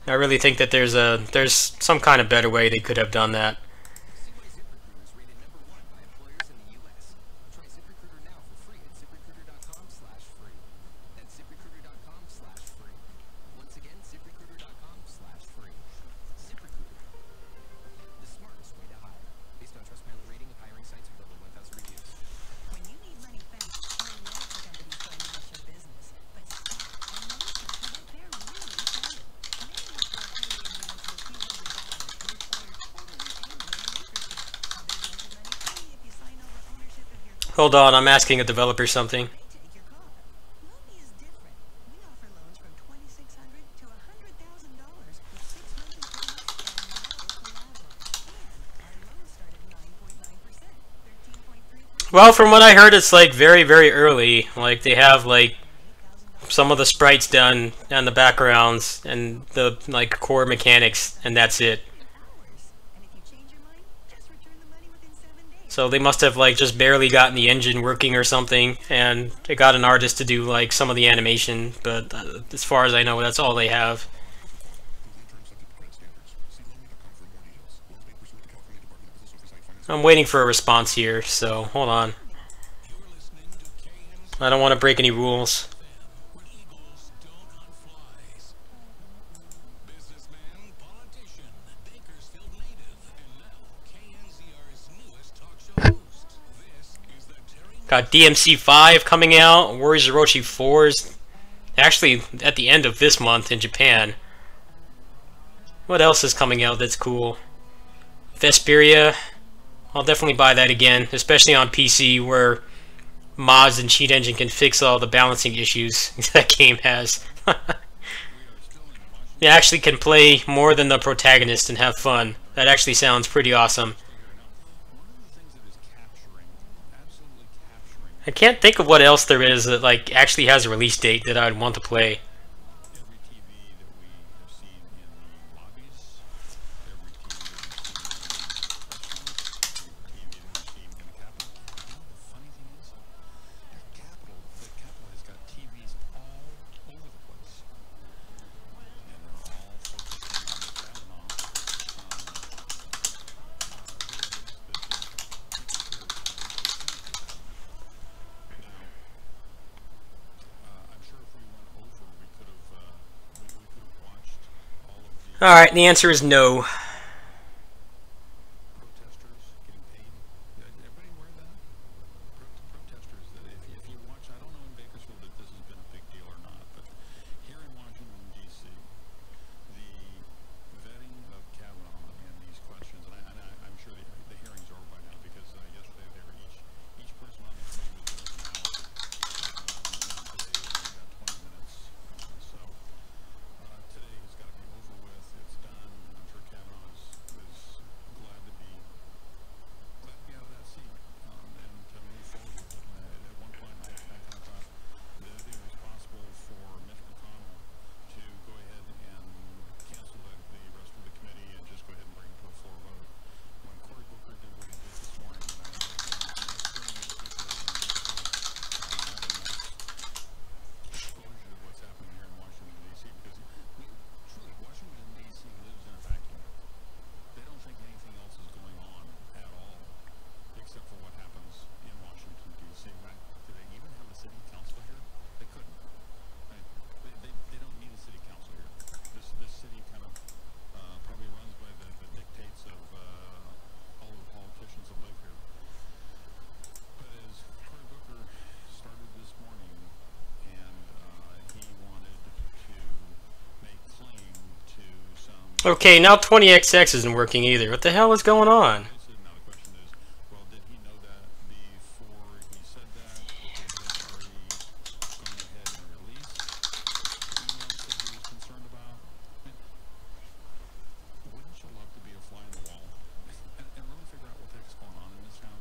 A: I really think that there's some kind of better way they could have done that. Hold on, I'm asking a developer something. Well, from what I heard, it's like very, very early. Like they have like some of the sprites done and the backgrounds and the like core mechanics, and that's it. So they must have like just barely gotten the engine working or something, and they got an artist to do like some of the animation, but as far as I know, that's all they have. I'm waiting for a response here, so hold on. I don't want to break any rules. Got DMC 5 coming out, Warriors of Orochi 4 is actually at the end of this month in Japan. What else is coming out that's cool? Vesperia, I'll definitely buy that again, especially on PC where mods and cheat engine can fix all the balancing issues that game has. You actually can play more than the protagonist and have fun. That actually sounds pretty awesome. I can't think of what else there is that like actually has a release date that I'd want to play. Alright, the answer is no.
C: Protesters getting paid. Everybody aware of that? Protesters that if you watch, I don't know in Bakersfield if this has been a big deal or not, but here in Washington D.C., the vetting of Kavanaugh and these questions, and I'm sure the hearings are over by now because yesterday they were each person on the committee was given an hour. Today we got 20 minutes. So today has got to be over with. It's done. I'm sure Kavanaugh is glad to be out of that seat and to move forward with it. At one point, I kind of thought that it was possible for Mitch McConnell to go ahead and cancel the rest of the committee and just go ahead and bring it to a floor vote. When Cory Booker did what he did this morning, and I exposure to what's happening here in Washington, D.C., because truly, Washington, D.C. lives in a vacuum. They don't think anything else is going on at all, except for what happens in Washington, D.C. Do they even have a city council here? They couldn't. They don't need a city council here. This city kind of probably runs by the dictates of all of the politicians that live here. But as Cory Booker started this morning, and he wanted to make claim to some...
A: Okay, now 20XX isn't working either. What the hell is going on?
C: Now the question is, well, did he know that before he said that? Because they already gone ahead and released emails that he was concerned about? Wouldn't you love to be a fly on the wall and really figure out what the heck's going on in this town?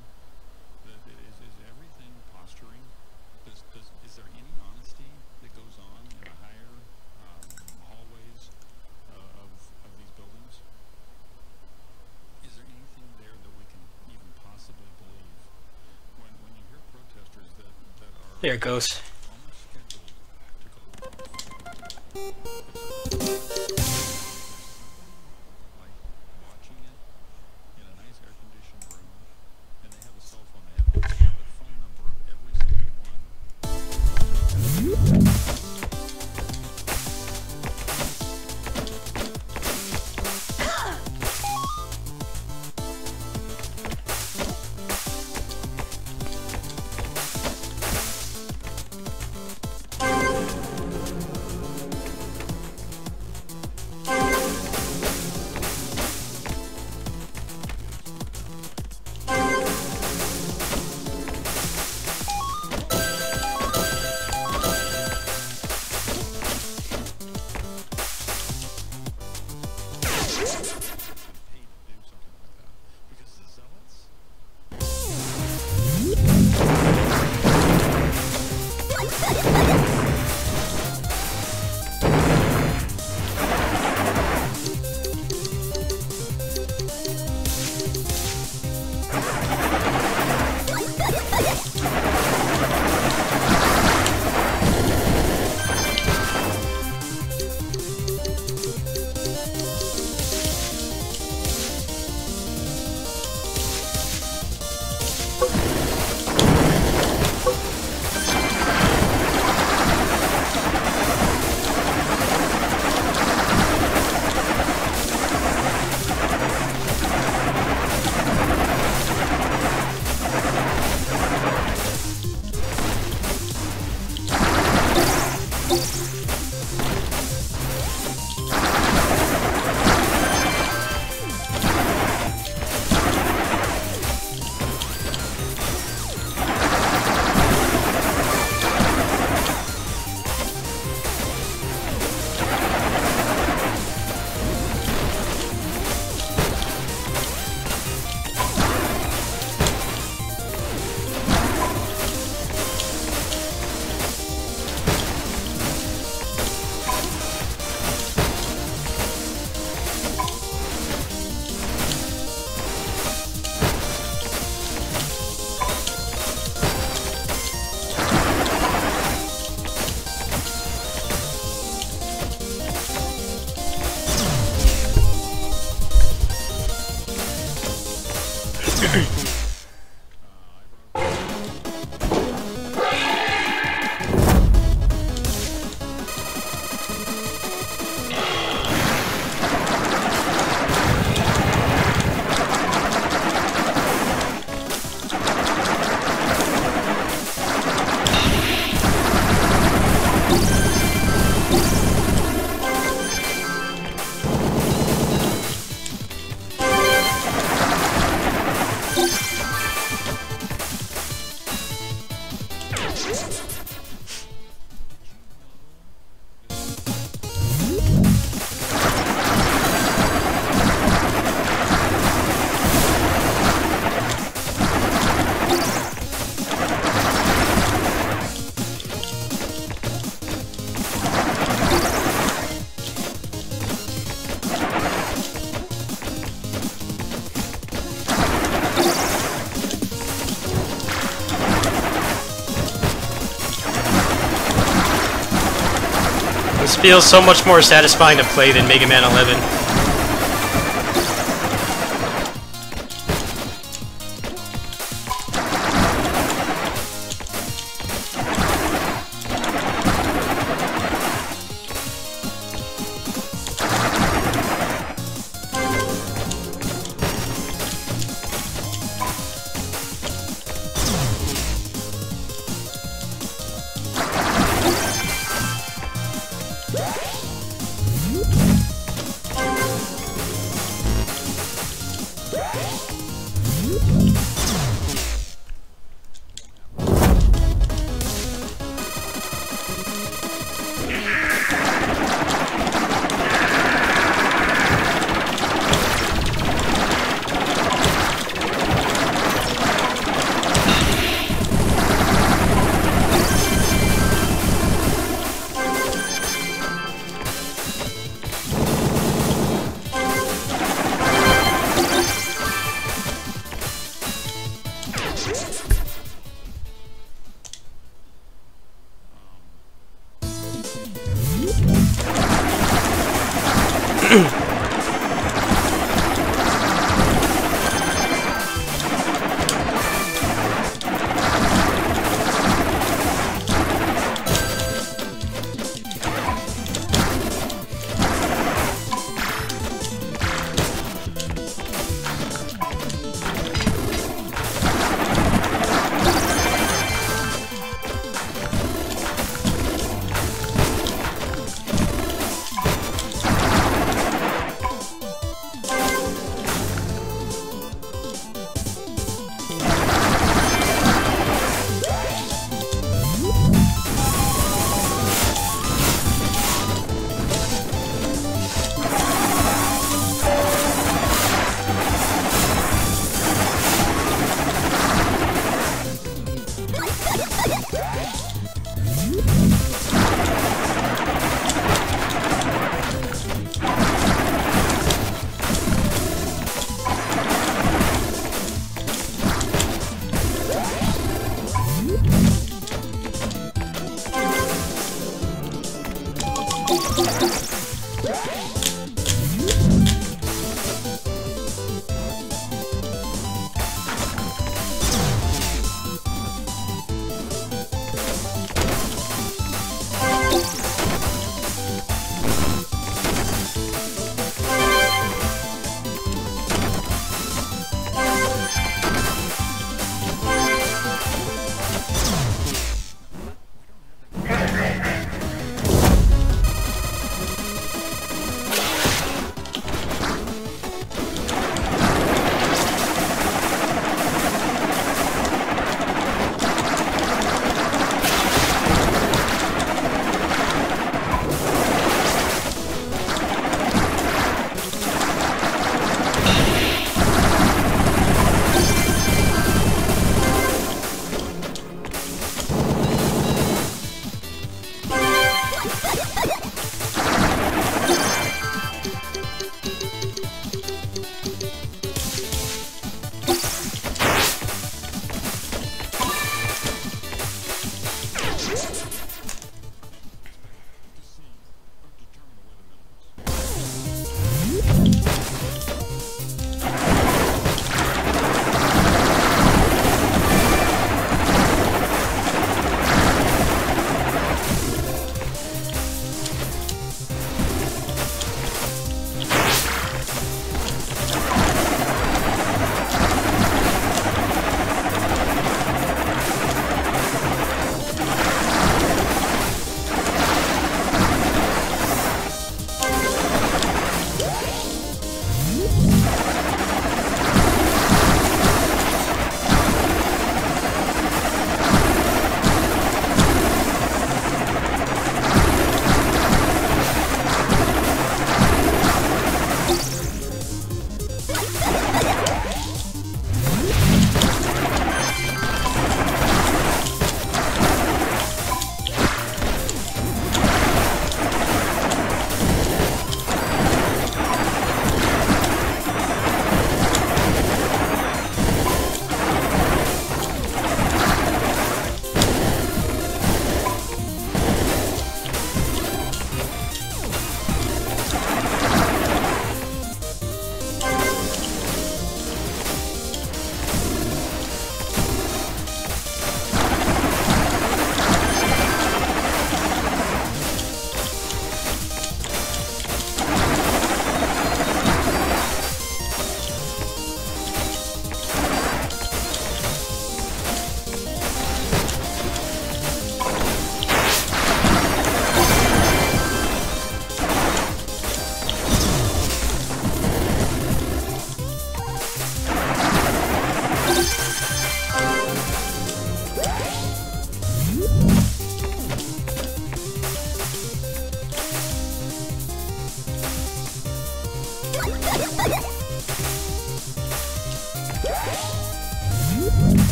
C: Is everything posturing? Is there any honesty that goes on in the higher hallways of these buildings? Is there anything there that we can even possibly believe? When you hear protesters that are
A: There it goes.
C: almost scheduled to go like watching it in a nice air-conditioned room, and they have a cell phone, they have the phone number of every single one.
A: feels so much more satisfying to play than Mega Man 11.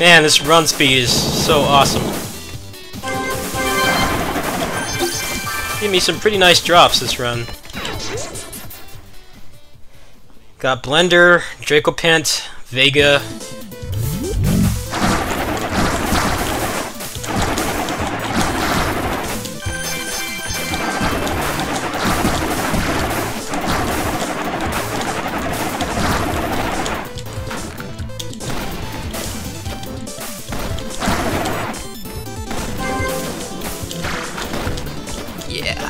A: Man, this run speed is so awesome. Give me some pretty nice drops this run. Got Blender, Dracopent, Vega. Yeah.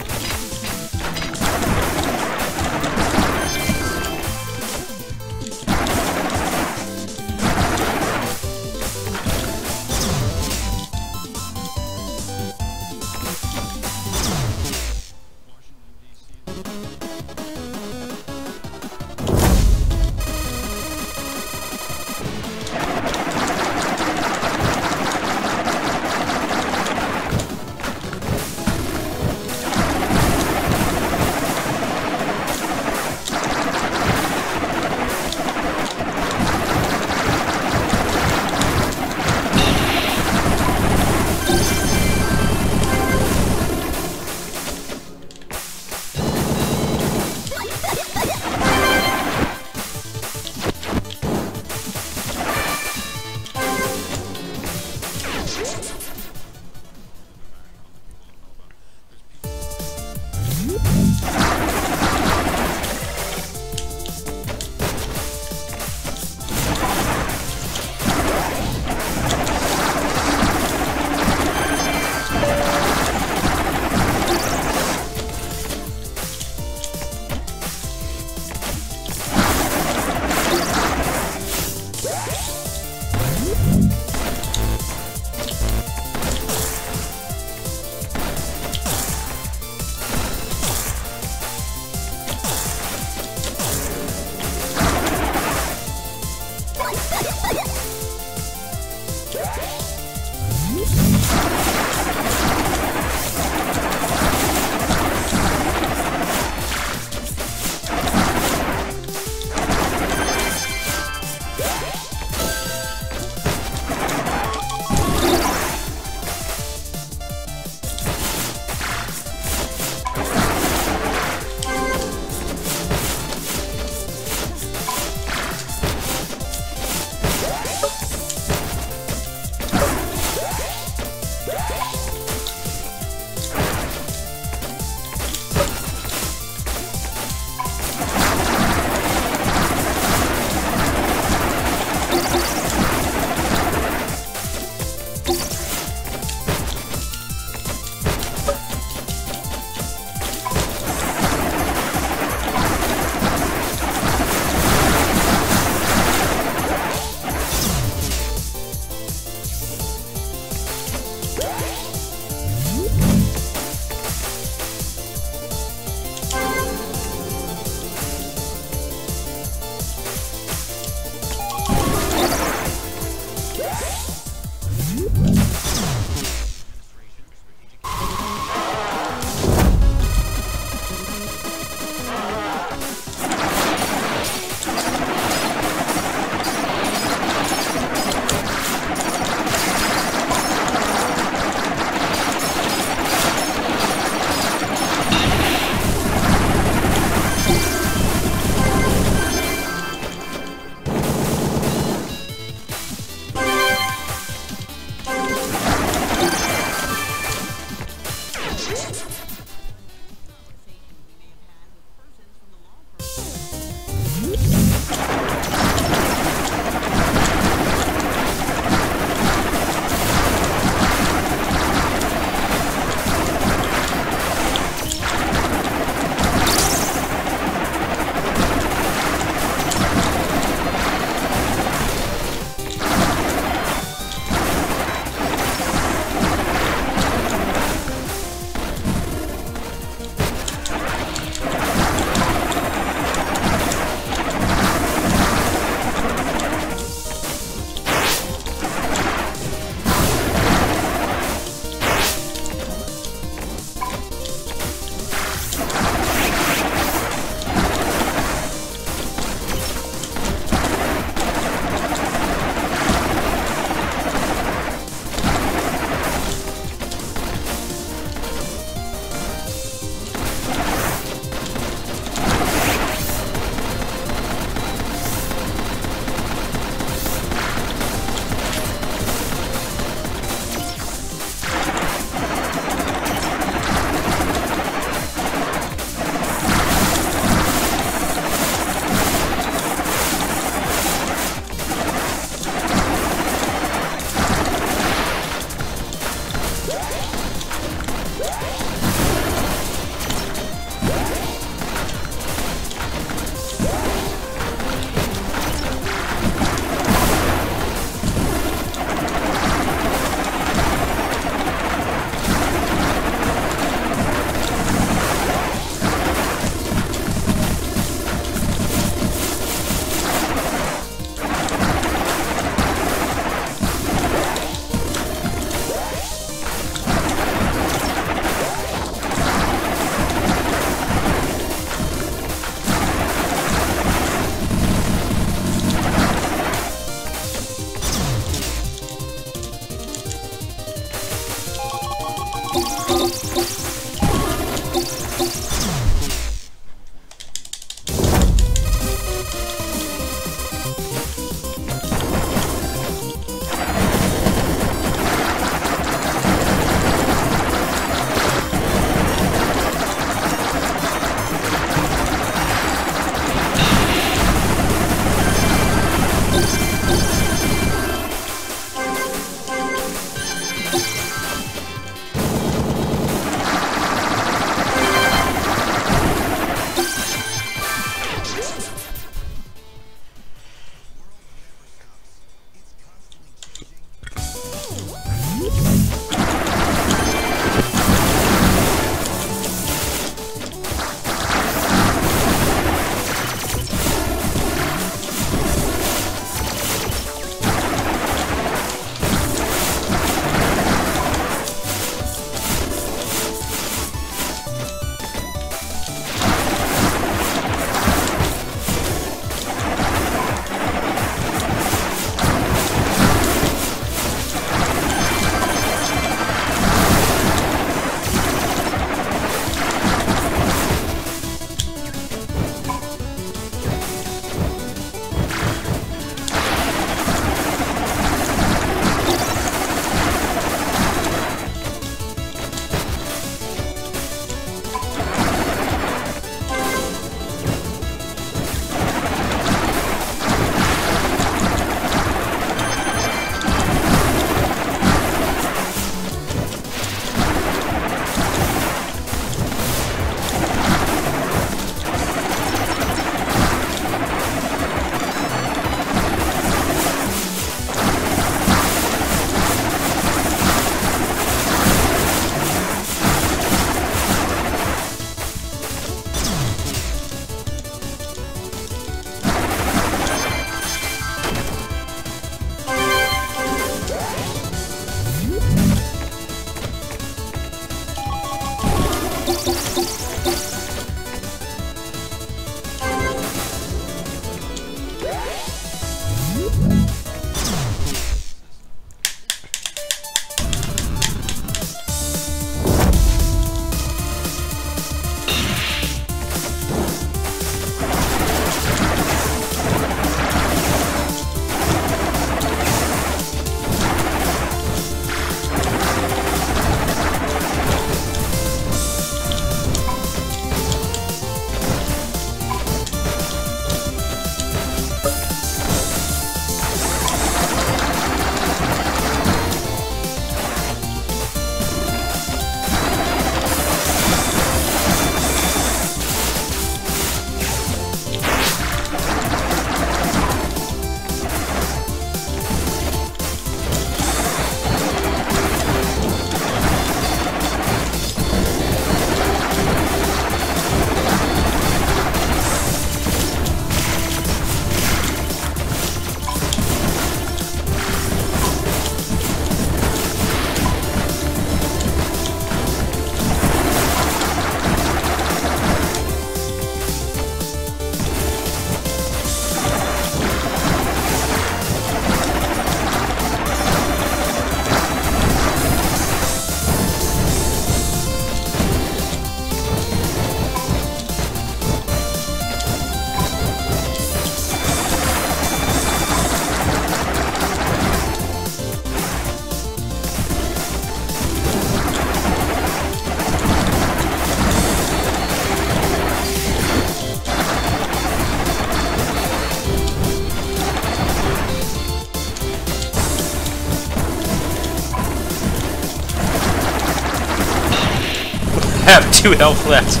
A: 2 health left.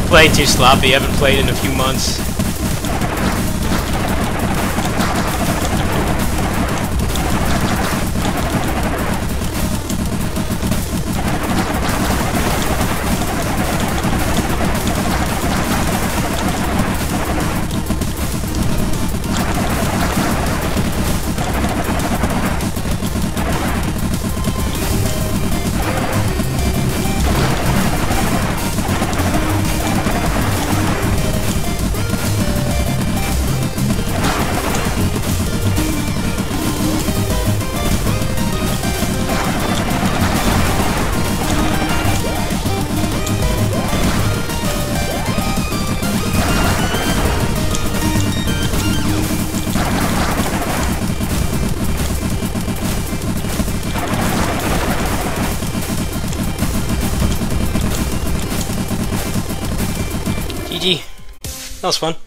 A: Playing too sloppy, haven't played in a few months. GG. That was fun.